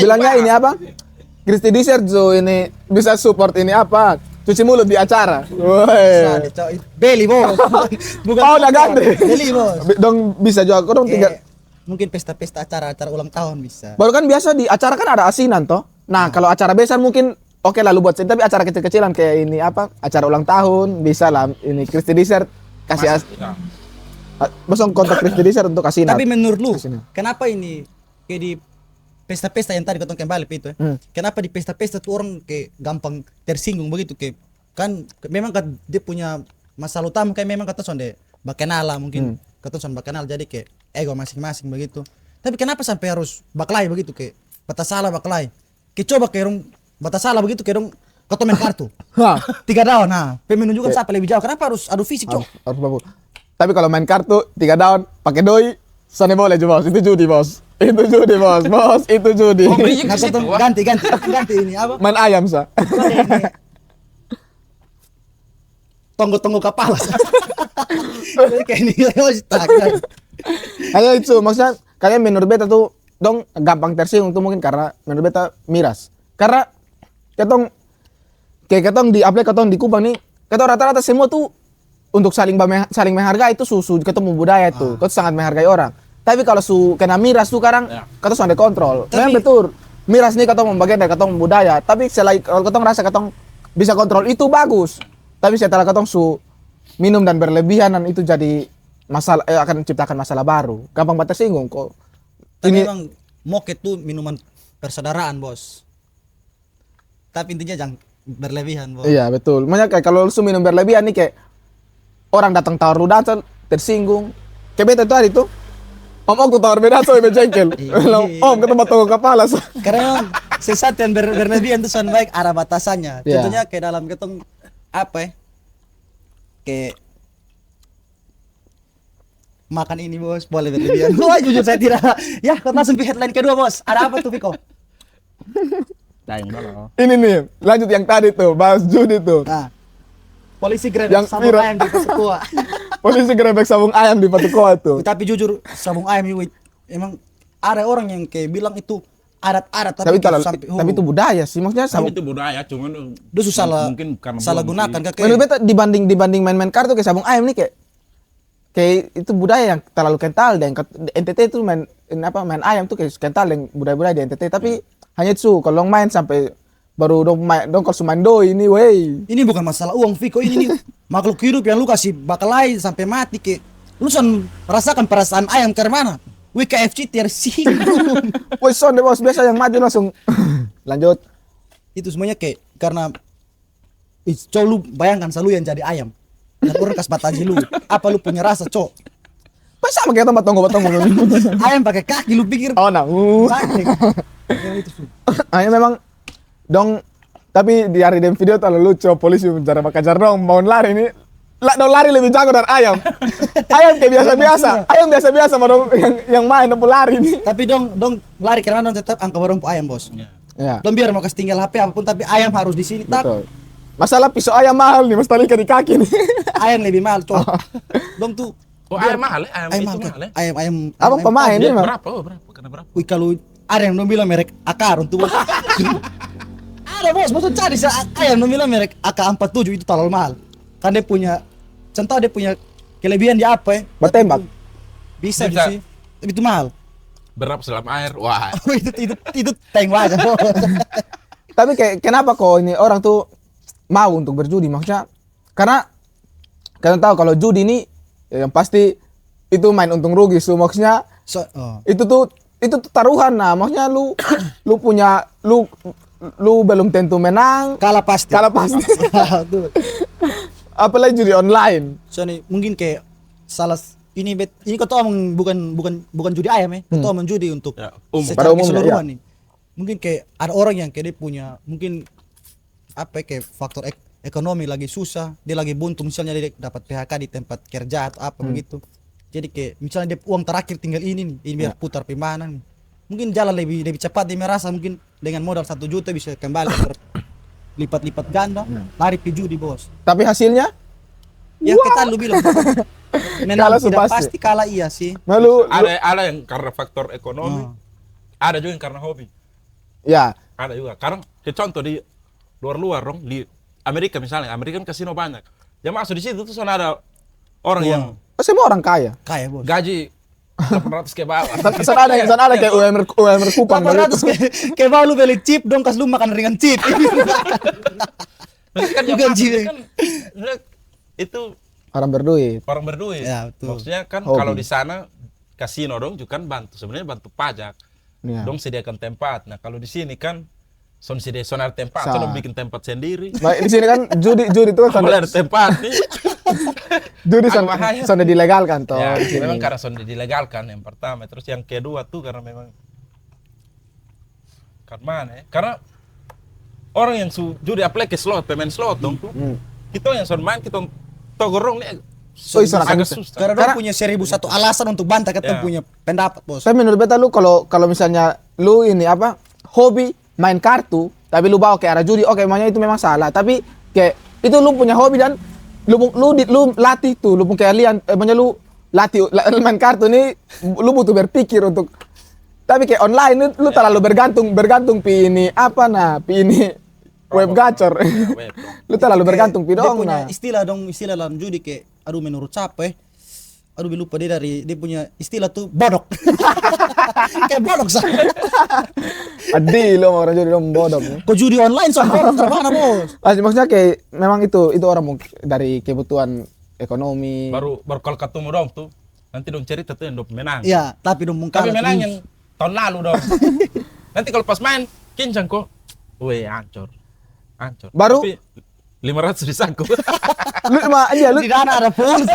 bilangnya ini apa? Kristi Dessert so ini bisa support ini apa? Cuci mulut di acara. Woi. Beli bos. Bukan Oh, udah ganti. Beli bos. Dong bisa juga kok dong tinggal. Mungkin pesta-pesta acara ulang tahun bisa. Baru kan biasa di acara kan ada asinan toh. Nah, kalau acara besar mungkin oke lah lu buat tapi acara kecil-kecilan kayak ini apa? Acara ulang tahun bisa lah ini Kristi Dessert kasih bosong kontak Kristi Dessert untuk asinan. Tapi menurut lu, Asinan. kenapa ini kayak di pesta-pesta yang tadi ketong kembali itu kenapa di pesta-pesta tuh orang kayak gampang tersinggung begitu kayak kan memang kan dia punya masalah utama kayak memang kata sonde bakenala mungkin kata son bakenal jadi kayak ego masing-masing begitu. Tapi kenapa sampai harus baklai begitu kayak batas salah baklai. Kayak coba kayak orang batas salah begitu kayak orang ketong main kartu. Hah. 3 daun nah, menunjukkan siapa lebih jauh. Kenapa harus adu fisik, Cok? Harus bagus. Tapi kalau main kartu 3 daun pakai doi, sana boleh juga bos. Itu judi bos. Itu judi bos. Bos itu judi. Nah, ketong ganti ini apa? Main ayam sa. Tunggu kepala. Jadi kayak ini tak. Hanya itu maksudnya kalian menurut beta tuh dong gampang tersinggung tuh mungkin karena menurut beta miras. Karena ketong di apply ketong di Kupang nih, ketong rata-rata semua tuh untuk saling menghargai itu susu ketemu budaya tuh. Ketong sangat menghargai orang. Tapi kalau kena miras tuh sekarang ketong sudah kontrol. Memang betul. Miras nih ketong membagian dari ketong budaya, tapi selain kalau ketong rasa ketong bisa kontrol itu bagus. Tapi setelah ketong minum dan berlebihan itu jadi masalah akan menciptakan masalah baru. Gampang banget tersinggung kok. Tapi memang moket tuh minuman persaudaraan, Bos. Tapi intinya jangan berlebihan, Bos. Iya, betul. Makanya kayak kalau lu minum berlebihan nih kayak orang datang tawar lu datang tersinggung. Kayak beta tadi tuh. Om tuh tawar beda so jengkel. Om ketemu tonggo kepala. Karena sesuatu yang berlebihan itu soal baik ada batasannya. Iya. Contohnya kayak dalam ketong apa ya? Kayak makan ini bos boleh berlebihan. Wah jujur saya tidak. Ya kita langsung ke headline kedua bos. Ada apa tuh Viko? Dayang dulu. Ini nih, lanjut yang tadi tuh, bahas judi tuh. Nah, polisi grebek Yang sabung viral. ayam di Pasukua. Polisi grebek sabung ayam di Patukoa tuh. Tapi jujur sabung ayam itu emang ada orang yang kayak bilang itu adat-adat Tapi itu budaya sih, maksudnya Tapi sabung. itu budaya, cuman Itu salah mungkin karena salah belum gunakan di- kakek. Menurut beta dibanding main kartu kayak sabung ayam nih kayak itu budaya yang terlalu kental dan NTT itu main ayam tuh kayak kental dan budaya-budaya di NTT tapi hanya itu kalau main sampai baru dong kalau main doi ini wey. Ini bukan masalah uang Viko ini nih makhluk hidup yang lu kasih bakalai sampai mati ke lu rasakan perasaan ayam ke mana? WKFC tersinggung. Woi son deh bos biasa yang maju langsung lanjut. Itu semuanya kayak karena cow lu bayangkan selalu yang jadi ayam dan orang kas bataji lu apa lu punya rasa cow Pas sama kayak tempat tonggo. ayam pakai kaki lu pikir Oh nah. sakit. Ya, itu sih. Hanya memang dong tapi di hari dem video terlalu lucu polisi mencara makajar dong mau lari ini dong lari lebih jago dari ayam. Ayam kayak biasa-biasa. Ayam biasa-biasa mau dong yang main dong lari nih. Tapi dong lari karena dong tetap angka barang ayam bos. Ya. Dong biar mau kasih tinggal HP apapun tapi ayam harus di sini tak. Betul. Masalah pisau ayam mahal nih, mas tali di kaki nih. Ayam lebih mahal cow. Dong tuh Oh, ayam mahal, ayam Ayam itu mahal, mahal. ayam. Abang pemain Dia ini mah. berapa? Oh, berapa? Karena berapa? Wih, kalau ada yang bilang merek Akar untuk bos. Ada bos, maksud cari ayam bilang merek AK-47 itu terlalu mahal. Kan dia punya, contoh dia punya kelebihan di apa ya? Bertembak. Bisa Bisa. sih, tapi itu mahal. Berapa selam air? Wah. itu tank aja bos. Tapi kayak kenapa kok ini orang tuh mau untuk berjudi? Maksudnya karena kalian tahu kalau judi ini ya yang pasti itu main untung rugi. So, maksudnya itu tuh taruhan. Nah, maksudnya lu punya lu belum tentu menang, kalah pasti. Tuh. apalagi judi online. Soalnya mungkin kayak salah ini kau omong bukan judi ayam ya. Kau omong judi untuk Ya, secara pada umumnya, keseluruhan nih. Mungkin kayak ada orang yang kayak dia punya mungkin apa ya, kayak faktor ekonomi lagi susah, dia lagi buntu misalnya dia dapat PHK di tempat kerja atau apa begitu. Jadi kayak misalnya dia uang terakhir tinggal ini nih, ini biar putar mana nih. Mungkin jalan lebih cepat dia merasa mungkin dengan modal 1 juta bisa kembali lipat-lipat ganda, lari ke judi bos. Tapi hasilnya Ya kita lu bilang menang Kalah tidak pasti. pasti kalah iya sih. malu Ada yang karena faktor ekonomi, Oh. ada juga yang karena hobi. ya Ada juga. Karena kayak contoh di luar dong, di Amerika misalnya, Amerika kan kasino banyak. Ya masuk di situ tuh sana ada orang yang semua orang kaya. Kaya bos. gaji 800 ke bawah. Sana ada kayak UMR Kupang 800 kayak mau lu beli chip dong kas lu makan ringan chip. Kan yang Bukan masuk jiwa. kan itu orang berduit. orang berduit. Ya, betul. Maksudnya kan Hobi. kalau di sana kasino dong juga kan bantu sebenarnya bantu pajak. Ya. Dong sediakan tempat. Nah, kalau di sini kan sonar tempat, Sa- dong bikin tempat sendiri. Nah, di sini kan judi itu kan Mulai ada tempat nih. judi Agak bahaya. sudah dilegalkan toh. Ya, di sini. memang karena sudah dilegalkan yang pertama. Terus yang kedua tuh karena memang kan mana ya? Karena orang yang judi apalagi slot, pemain slot dong tuh. Kita yang sudah main kita togorong nih sangat agak susah. susah. Karena dia punya 1001 alasan untuk bantah kita Ya. punya pendapat bos. Tapi menurut beta lu kalau misalnya lu ini apa hobi main kartu tapi lu bawa ke arah judi, oke makanya itu memang salah. Tapi kayak itu lu punya hobi dan lu latih tuh, lu punya keahlian, makanya lu latih main kartu ini lu butuh berpikir untuk. Tapi kayak online lu terlalu bergantung pi ini apa nah pi ini web gacor. web dong. Lu terlalu bergantung pi Dia dong punya nah. istilah dalam judi kayak aduh menurut siapa ya? Aduh lupa dia punya istilah tuh bodok. Kayak bodok sah. Adi lu mau orang judi lu bodoh. Kok judi online sah bodok mana bos? Maksudnya kayak memang itu orang mungkin dari kebutuhan ekonomi. Baru kalau ketemu dong tuh nanti dong cerita tuh yang dong menang. Iya, tapi dong Tapi mungkin menang yang tahun lalu dong. Nanti kalau pas main kincang kok. Weh, hancur. Baru- Tapi 500 disangkut. Lu di dana ada pun.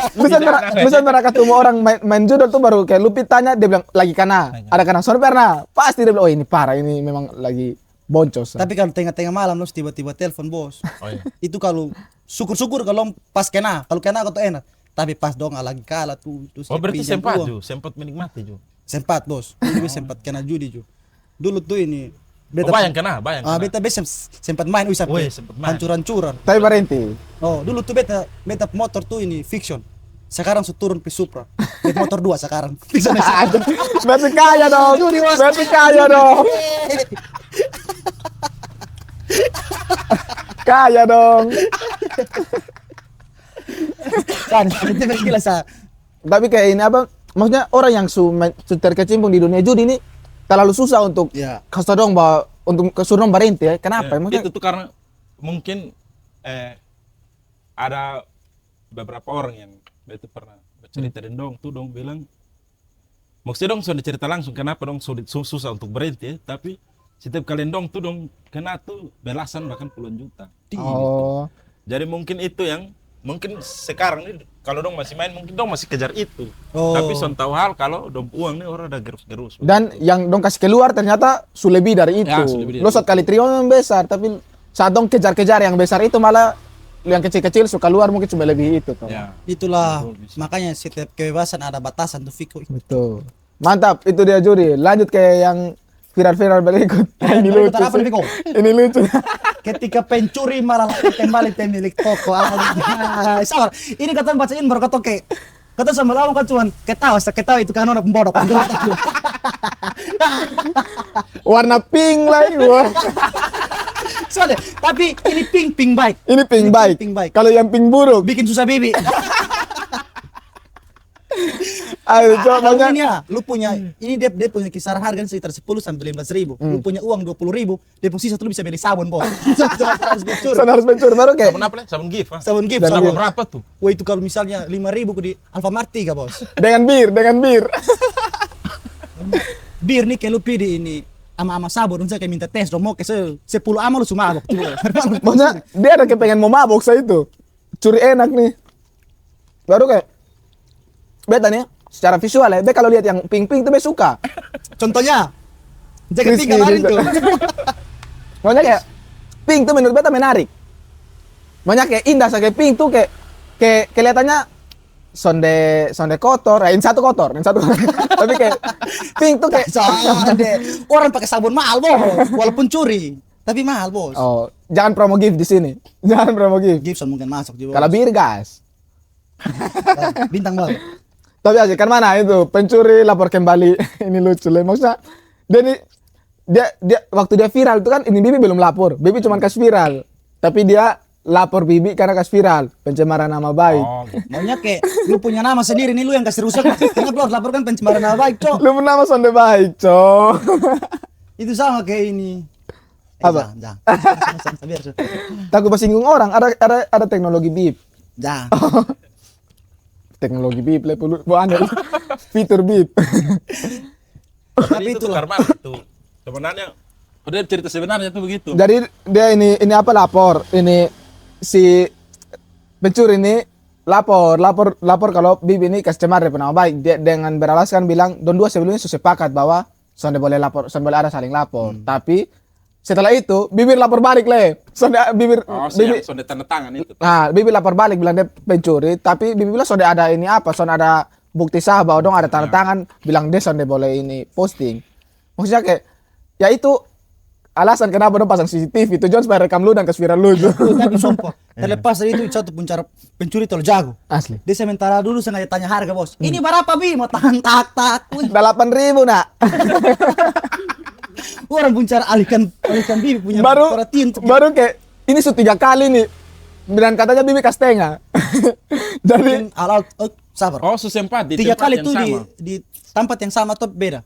Bisa pernah ketemu orang main judul tuh baru kayak lu tanya dia bilang lagi kana ada kana soalnya pernah pasti dia bilang oh ini parah ini memang lagi boncos. Tapi kalau tengah-tengah malam terus tiba-tiba telepon bos. Oh iya. Itu kalau syukur-syukur kalau pas kena, kalau kena kau tuh enak. Tapi pas dong lagi kalah tuh Oh berarti pinjam sempat uang. Ju, sempat menikmati Ju. Sempat bos. Dulu sempat kena judi Ju. Dulu tuh ini Oh, bayang kena. beta sempat main Wih, sampai sempat main. hancur-hancuran. Tapi berhenti. Oh, dulu tuh beta motor tuh ini fiction. Sekarang sudah turun ke Supra. Beta motor 2 sekarang. Berarti kaya dong. Berarti kaya dong. Kaya dong. Kan itu gila sa. Tapi kayak ini apa? Maksudnya orang yang terkecimpung di dunia judi ini terlalu susah untuk Ya. kasih dong bahwa untuk kesuruh dong berhenti ya. Kenapa? Ya, Maksudnya itu tuh karena mungkin ada beberapa orang yang itu pernah bercerita dan dong tuh dong bilang maksudnya dong sudah cerita langsung kenapa dong susah untuk berhenti ya, tapi setiap kalian dong tuh dong kena tuh belasan bahkan puluhan juta. oh. Jadi mungkin itu yang mungkin sekarang nih kalau dong masih main mungkin dong masih kejar itu. Oh. Tapi son tahu hal kalau dong uang nih orang udah gerus-gerus. Dan yang dong kasih keluar ternyata su lebih dari itu. Ya, su lebih dari Lo saat kali terima memang besar, tapi saat dong kejar-kejar yang besar itu malah yang kecil-kecil suka keluar mungkin cuma lebih itu. Toh. Ya. Itulah Betul, bisa. makanya setiap kebebasan ada batasan tuh Viko. Betul. Mantap, itu dia juri. Lanjut ke yang viral-viral berikut. Ini lucu. Apa nih, sih. Viko? Ini lucu. Ketika pencuri malah kembali pemilik toko. Sabar. Ini kata bacain baru kata Kata sama lama kan cuman ketawa itu kan orang pembodok. Warna pink lagi. Wah. Soalnya, tapi ini pink baik. Ini pink Ini baik. pink baik. Kalau yang pink buruk, Bikin susah bibi. ayo coba Kalau banyak. ini ya, lu punya ini dia punya kisaran harga sekitar 10 sampai 15 ribu. Lu punya uang 20 ribu, deposisi lu bisa beli sabun, Bos. Harus mencuri. Son harus mencuri baru kayak Sabun apa lah? Sabun gift. Ah. Sabun gift, Dan sabun. Berapa tuh? Wah itu kalau misalnya 5 ribu di Alfamart 3, Bos. dengan bir. Bir nih kayak lu pilih ini ama sabun, saya kayak minta tes dong, mau ke 10 ama lu cuma mabok. Maksudnya dia ada kepengen mau mabok saya itu. Curi enak nih. Baru kayak beta nih secara visual ya, beta kalau lihat yang pink-pink tuh beta suka. Contohnya, jaket Crispy pink kemarin gitu. tuh. Makanya kayak pink tuh menurut beta menarik. Makanya kayak indah kayak pink tuh kayak kelihatannya sonde kotor, ini satu kotor. Tapi kayak pink tuh kayak Orang pakai sabun mahal, Bos. Walaupun curi, tapi mahal, Bos. oh, jangan promo gift di sini. Jangan promo gift. Gibson mungkin masuk juga. Kalau bir gas. Bintang Bos. Tapi aja kan mana itu pencuri lapor kembali. Ini lucu lah. Maksudnya dia waktu dia viral itu kan ini Bibi belum lapor. Bibi cuma kasih viral. Tapi dia lapor Bibi karena kasih viral pencemaran nama baik. Oh, gitu. Maunya kayak lu punya nama sendiri nih, lu yang kasih rusak. Kenapa lu harus laporkan pencemaran nama baik, Cok? Lu nama sonde baik, cok. Itu sama kayak ini. Apa? Jangan. Biar. Takut bersinggung orang. Ada teknologi bip. Jangan. Teknologi bip lah perlu aneh. Fitur bip. Tapi itu itu lah. karma itu. Sebenarnya udah cerita sebenarnya tuh begitu. Jadi dia ini apa lapor. Ini si pencuri ini lapor kalau Bib ini kasih cemar dari nama baik. Dia dengan beralaskan bilang don dua sebelumnya sudah sepakat bahwa sonde boleh lapor, sonde boleh ada saling lapor. Tapi setelah itu bibir lapor balik le. Sonde bibir Oh, bibir sonde tanda tangan itu. nah, Bibi lapor balik bilang dia pencuri, tapi Bibi bilang sonde ada ini apa, sonde ada bukti sah bahwa dong ada tanda tangan, bilang dia sonde boleh ini posting. Maksudnya kayak ya itu alasan kenapa dong pasang CCTV tujuan supaya rekam lu dan kasih viral lu. Tapi sumpah, terlepas dari itu satu cara pencuri tol jago. Asli. Dia sementara dulu sengaja tanya harga, Bos. Ini berapa, Bi? Mau tahan tak. Wih, Udah 8.000 nak. orang puncar alihkan Bibi punya baru perhatian untuk baru kayak ini sudah 3 kali nih. Dan katanya Bibi kasih tengah. Jadi alat sabar. Oh, sesempat di 3 tempat kali yang tuh sama. di tempat yang sama atau beda?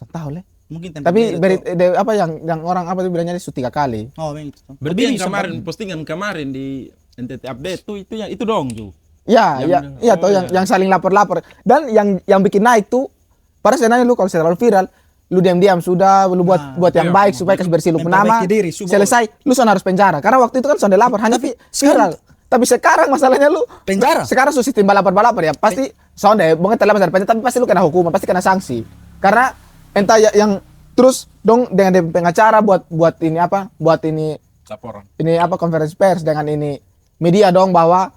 tahu le. Mungkin tempat Tapi beda tuh. apa yang orang apa tuh bilangnya itu 3 kali. Oh, begitu. Berarti Bibi yang bisa kemarin postingan kemarin di NTT update tuh itu yang itu dong Ju. Ya, iya toh yang saling lapor-lapor. Dan yang bikin naik tuh pada sebenarnya lu kalau terlalu viral, lu diam-diam sudah lu buat yang iya, baik supaya kasih bersih lu nama. memperbaiki diri, subuh. Selesai, lu harus penjara. Karena waktu itu kan sudah lapor hanya viral. Tapi sekarang masalahnya lu Penjara? Sekarang sistem balap-balap ya pasti sonde banget terlepas dari penjara tapi pasti lu kena hukuman, pasti kena sanksi. Karena entah yang terus dong dengan pengacara buat ini apa? Buat ini Laporan. ini apa konferensi pers dengan ini media dong bahwa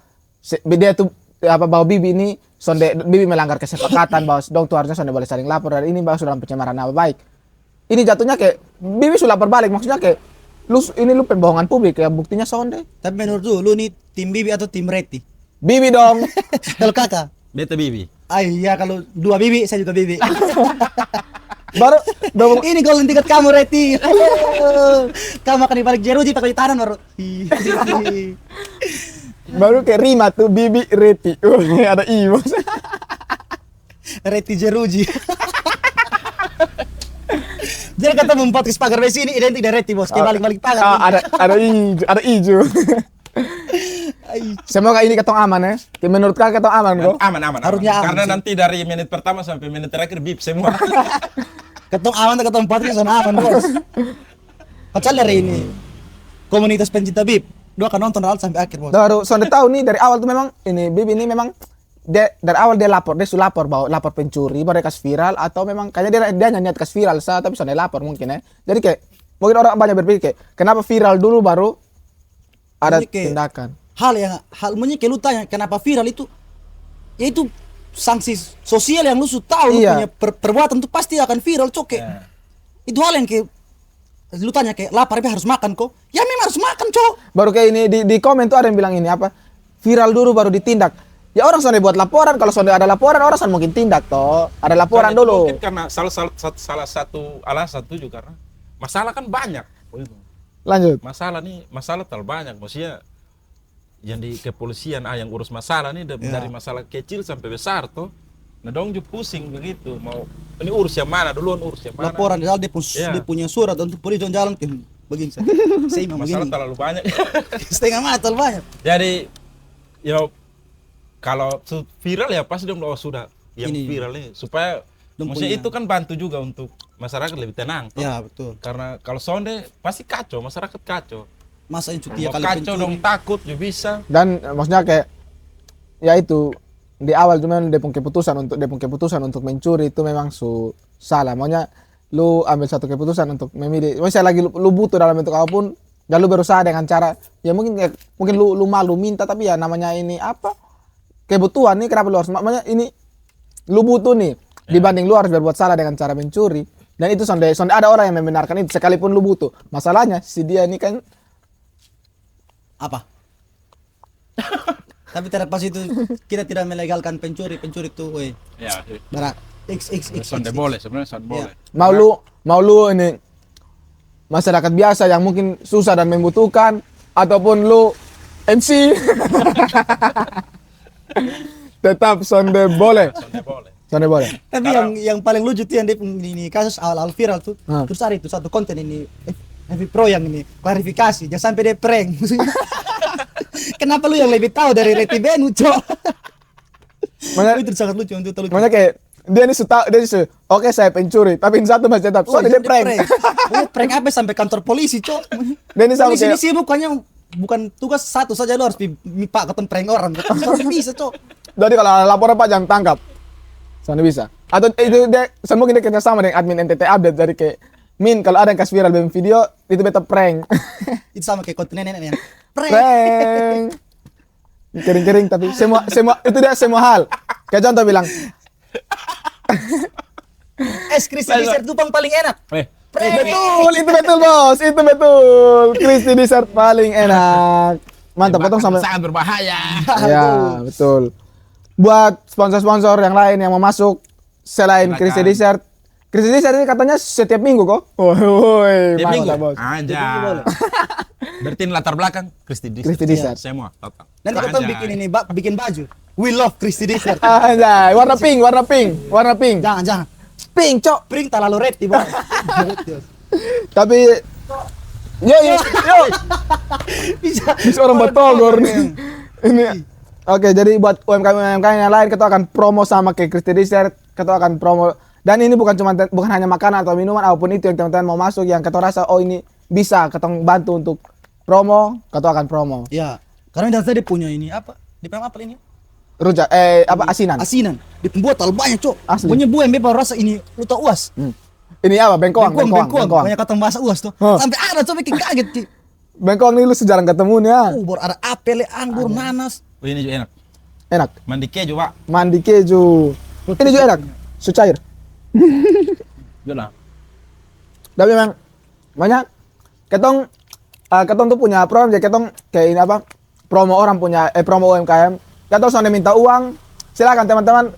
media tuh apa bahwa Bibi ini Bibi melanggar kesepakatan bahwa dong tuh harusnya sonde boleh saling lapor dan ini bahwa sudah pencemaran nama baik. Ini jatuhnya kayak Bibi sudah lapor balik maksudnya kayak lu pembohongan publik ya buktinya sonde. Tapi menurut lu nih tim Bibi atau tim Reti? Bibi dong. Kalau kakak? Beta Bibi. Ah iya, kalau 2 Bibi, saya juga Bibi. Baru Ini golden ticket kamu, Reti. Kamu akan dibalik jeruji pakai tangan baru. baru kayak Rima tuh Bibi Reti. Ada I bos. Reti jeruji. Jadi kata podcast pagar besi ini identik dari Reti, Bos. Kayak balik-balik pagar. ada ijo. Semoga ini ketong aman ya. Menurut kakak ketong aman kok. Aman. Harusnya aman Karena sih. nanti dari menit pertama sampai menit terakhir bip semua. Ketong aman atau ketong podcast sana aman, Bos. Pacal dari ini komunitas pencinta Bib. Dua akan nonton awal sampai akhir, Bos. Baru sonde tahu nih dari awal tuh memang ini Bibi ini memang dari awal dia sudah lapor bahwa lapor pencuri baru dia kasih viral atau memang kayaknya dia hanya niat kasih viral tapi sonde lapor mungkin ya. Jadi kayak mungkin orang banyak berpikir kayak kenapa viral dulu baru ada Jadi kayak tindakan. hal kayak lu tanya kenapa viral itu, yaitu sanksi sosial yang lu sudah tahu lu Iya. punya perbuatan tuh pasti akan viral, Cok. Kayak itu hal yang kayak lu tanya kayak lapar tapi harus makan kok, ya memang harus makan, Cok. Baru kayak ini di komen tuh ada yang bilang ini apa viral dulu baru ditindak. Ya orang sonde buat laporan, kalau sonde ada laporan orang sonde mungkin tindak toh. Ada laporan Soalnya itu dulu. mungkin karena salah satu alasan tujuh karena masalah kan banyak. Lanjut. Masalah terlalu banyak. Maksudnya yang di kepolisian yang urus masalah nih dari masalah kecil sampai besar tuh. Nah dong juga pusing begitu. Mau ini urus yang mana duluan, urus yang mana. Laporan dia punya surat untuk polisi jalan ke begini. Saya Masalah begini. terlalu banyak. Setengah mata terlalu banyak. Jadi ya kalau viral ya pasti dong sudah yang Ini. viral ini supaya Dong maksudnya punya. itu kan bantu juga untuk masyarakat lebih tenang toh. Ya betul. Karena kalau sonde pasti kacau, masyarakat kacau. Masa yang cuti ya Mau kali kacau pencuri. dong takut juga bisa. Dan maksudnya kayak ya itu di awal cuma dia punya keputusan untuk mencuri itu memang salah. Maunya lu ambil satu keputusan untuk memilih. Misalnya lagi lu butuh dalam bentuk apapun, dan lu berusaha dengan cara ya mungkin lu malu minta, tapi ya namanya ini apa? Kebutuhan nih, kenapa lu harus makanya ini lu butuh nih dibanding lu harus berbuat salah dengan cara mencuri. Dan itu sonde ada orang yang membenarkan itu sekalipun lu butuh. Masalahnya si dia ini kan Apa? Tapi terlepas itu kita tidak melegalkan pencuri itu, weh. Ya, Berat. X. sonde boleh sebenarnya sonde boleh. mau lu ini masyarakat biasa yang mungkin susah dan membutuhkan, ataupun lu MC tetap sonde boleh. Sonde boleh. Sonde boleh. Tapi yang paling lucu tuh yang dia ini kasus awal viral tuh. Terus ada itu satu konten ini Heavy Pro yang ini klarifikasi, jangan sampai dia prank. Kenapa lu yang lebih tahu dari Reti Benu, Cok? Itu sangat lucu untuk lucu. Makanya kayak dia ini oke saya pencuri, tapi ini satu masih tetap soalnya dia prank. Prank apa sampai kantor polisi, Cok? Dia ini sama Polisi ini kayak sibuk bukan tugas satu saja, lu harus Pak ketemu prank orang. Harus bisa, Cok. jadi kalau ada laporan Pak jangan tangkap. Soalnya bisa. Atau itu dia mungkin dia kerja sama dengan admin NTT update dari kayak Min kalau ada yang kasih viral dalam video itu beta prank. Itu sama kayak konten nenek yang Prank. Kering-kering tapi semua itu dia semua hal. Kayak contoh bilang, es Crispy dessert Kupang paling enak. betul, itu betul bos, itu betul. Crispy dessert paling enak. Mantap, potong sampai. Sangat berbahaya. Ya, betul. Buat sponsor-sponsor yang lain yang mau masuk selain Silakan. Crispy dessert. Crispy dessert ini katanya setiap minggu kok. Woi, Tiap minggu. mantap bos. Aja. Berarti latar belakang Crispy Crispy dessert. Semua total. Nanti kita bikin ini bikin baju. We love Crispy dessert. Anjay, warna pink. Jangan. Pink, cok. Pring terlalu red di bawah. Tapi yo. Bisa. Bisa orang Batogor nih. Ini oke, jadi buat UMKM yang lain kita akan promo sama kayak Crispy dessert, kita akan promo. Dan ini bukan hanya makanan atau minuman apapun itu yang teman-teman mau masuk yang kita rasa oh ini bisa kita bantu untuk promo, kita akan promo. Ya, karena dari tadi punya ini apa? Di apa ini? Rujak asinan. Asinan. Dibuat terlalu banyak, Cok. Asli. Punya buah yang bebas rasa ini lu tau uas. Ini apa? Bengkoang. Banyak kata bahasa uas tuh. Huh. Sampai ada coba bikin kaget, Ci. Bengkoang ini lu sejarah ketemu nih ya. Baru ada apel, anggur, nanas. Oh, ini juga enak. Enak. Mandi keju, Pak. Mandi keju. Ini juga enak. Sucair. Bilang. Tapi memang banyak ketong tuh punya program jadi ketong kayak ini apa? Promo orang punya promo UMKM. Ketong soalnya minta uang, silakan teman-teman.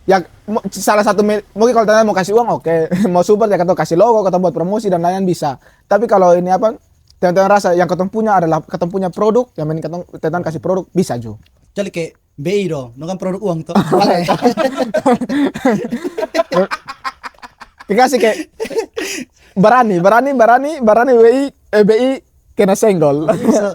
Ya salah satu mungkin kalau teman-teman mau kasih uang oke, mau support ya ketong kasih logo, ketong buat promosi dan lain-lain bisa. Tapi kalau ini apa? Teman-teman rasa yang ketong punya adalah ketong punya produk, yang mending teman-teman kasih produk bisa juga. Jadi kayak BI dong, kan produk uang tuh. Boleh. Dikasih kayak berani BI kena senggol.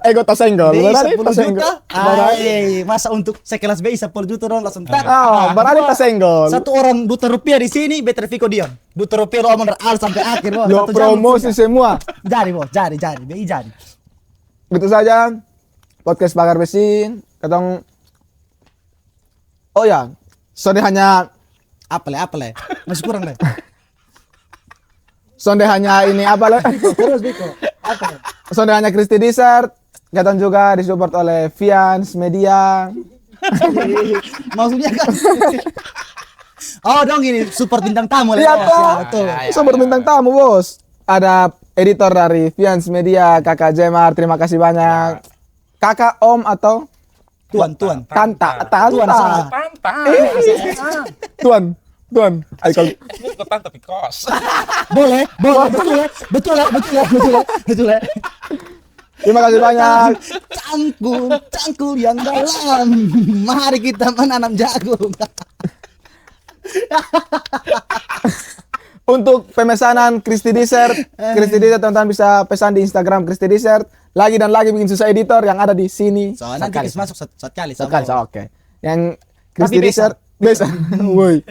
Ego tak senggol. BI Berani 10 tak senggol. juta. Ay, masa untuk sekelas BI 10 juta dong langsung tak. Berani tak senggol. Satu orang Rp2 di sini, better Vico Dion. Rp2 lo omong awal sampai akhir, bos. Yo 1 jam promosi punya. semua. Jadi, bos, jadi. BI jadi. Gitu saja podcast Pagar Besi. Ketong. Oh ya, sonde hanya Apa le? Masih kurang le. sonde hanya ini apa le? Terus Biko. Apa le? Sonde hanya Crispy dessert. Ketong juga disupport oleh Vians Media. Maksudnya kan. Oh dong ini support bintang tamu le. Iya bos. toh. Ya, betul. Sumber bintang tamu bos. Ada editor dari Vians Media, Kakak Jemar. Terima kasih banyak. Kakak Om atau Tuan. Tanta. Tuan salah. Tanta. Tuan. Ay, kalau Ini kok tanta tapi kos. Boleh, betul ya. terima kasih banyak. Cangkul yang dalam. Mari kita menanam jagung. Untuk pemesanan Kristi Dessert, teman-teman bisa pesan di Instagram Kristi Dessert. Lagi dan lagi bikin susah editor yang ada di sini. Soalnya nanti kisah masuk satu kali. Sekali, oke. Yang Kristi Tapi Dessert, besan. Woi.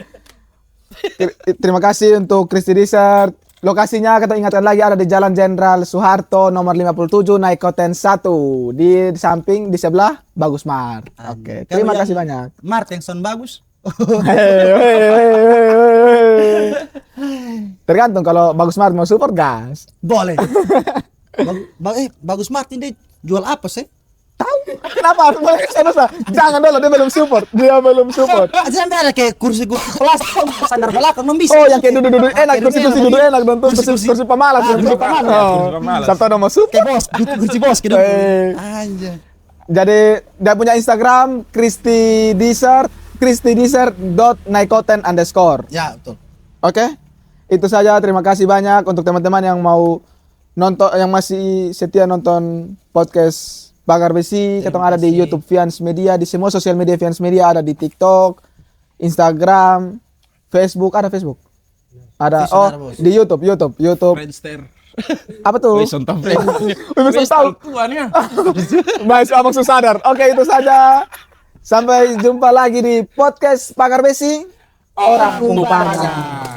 Terima kasih untuk Kristi Dessert. Lokasinya kita ingatkan lagi ada di Jalan Jenderal Soeharto nomor 57 Naikoten 1 di samping di sebelah Bagus Mart. Oke, terima kasih banyak. Mart yang sound bagus. Tergantung kalau Bagus Mart mau support gas. Boleh. Bagus Mart ini jual apa sih? Tahu kenapa harus mulai ke sana? Jangan dulu, dia belum support. Sampai ada kayak kursi plastik sandar belakang bisa. Oh, yang kayak duduk enak, kursi duduk enak, nonton kursi pemalas. Sabtu udah mau support. Kayak bos, kursi bos gitu. Anjir. Jadi dia punya Instagram Kristi Dessert, kristidessert.naikoten_. Ya, betul. Oke, itu saja. Terima kasih banyak untuk teman-teman yang mau nonton, yang masih setia nonton podcast Pagar Besi. Kita ada di YouTube Fians Media, di semua sosial media Fians Media, ada di TikTok, Instagram, Facebook. Ada Facebook? Ada. Oh, di YouTube. Friendster. Apa tuh? Wih, sontak friend. Wih, tahu. Tuannya. Masih abang sadar. Oke, itu saja. Sampai jumpa lagi di podcast Pagar Besi. Orang Kumpanya.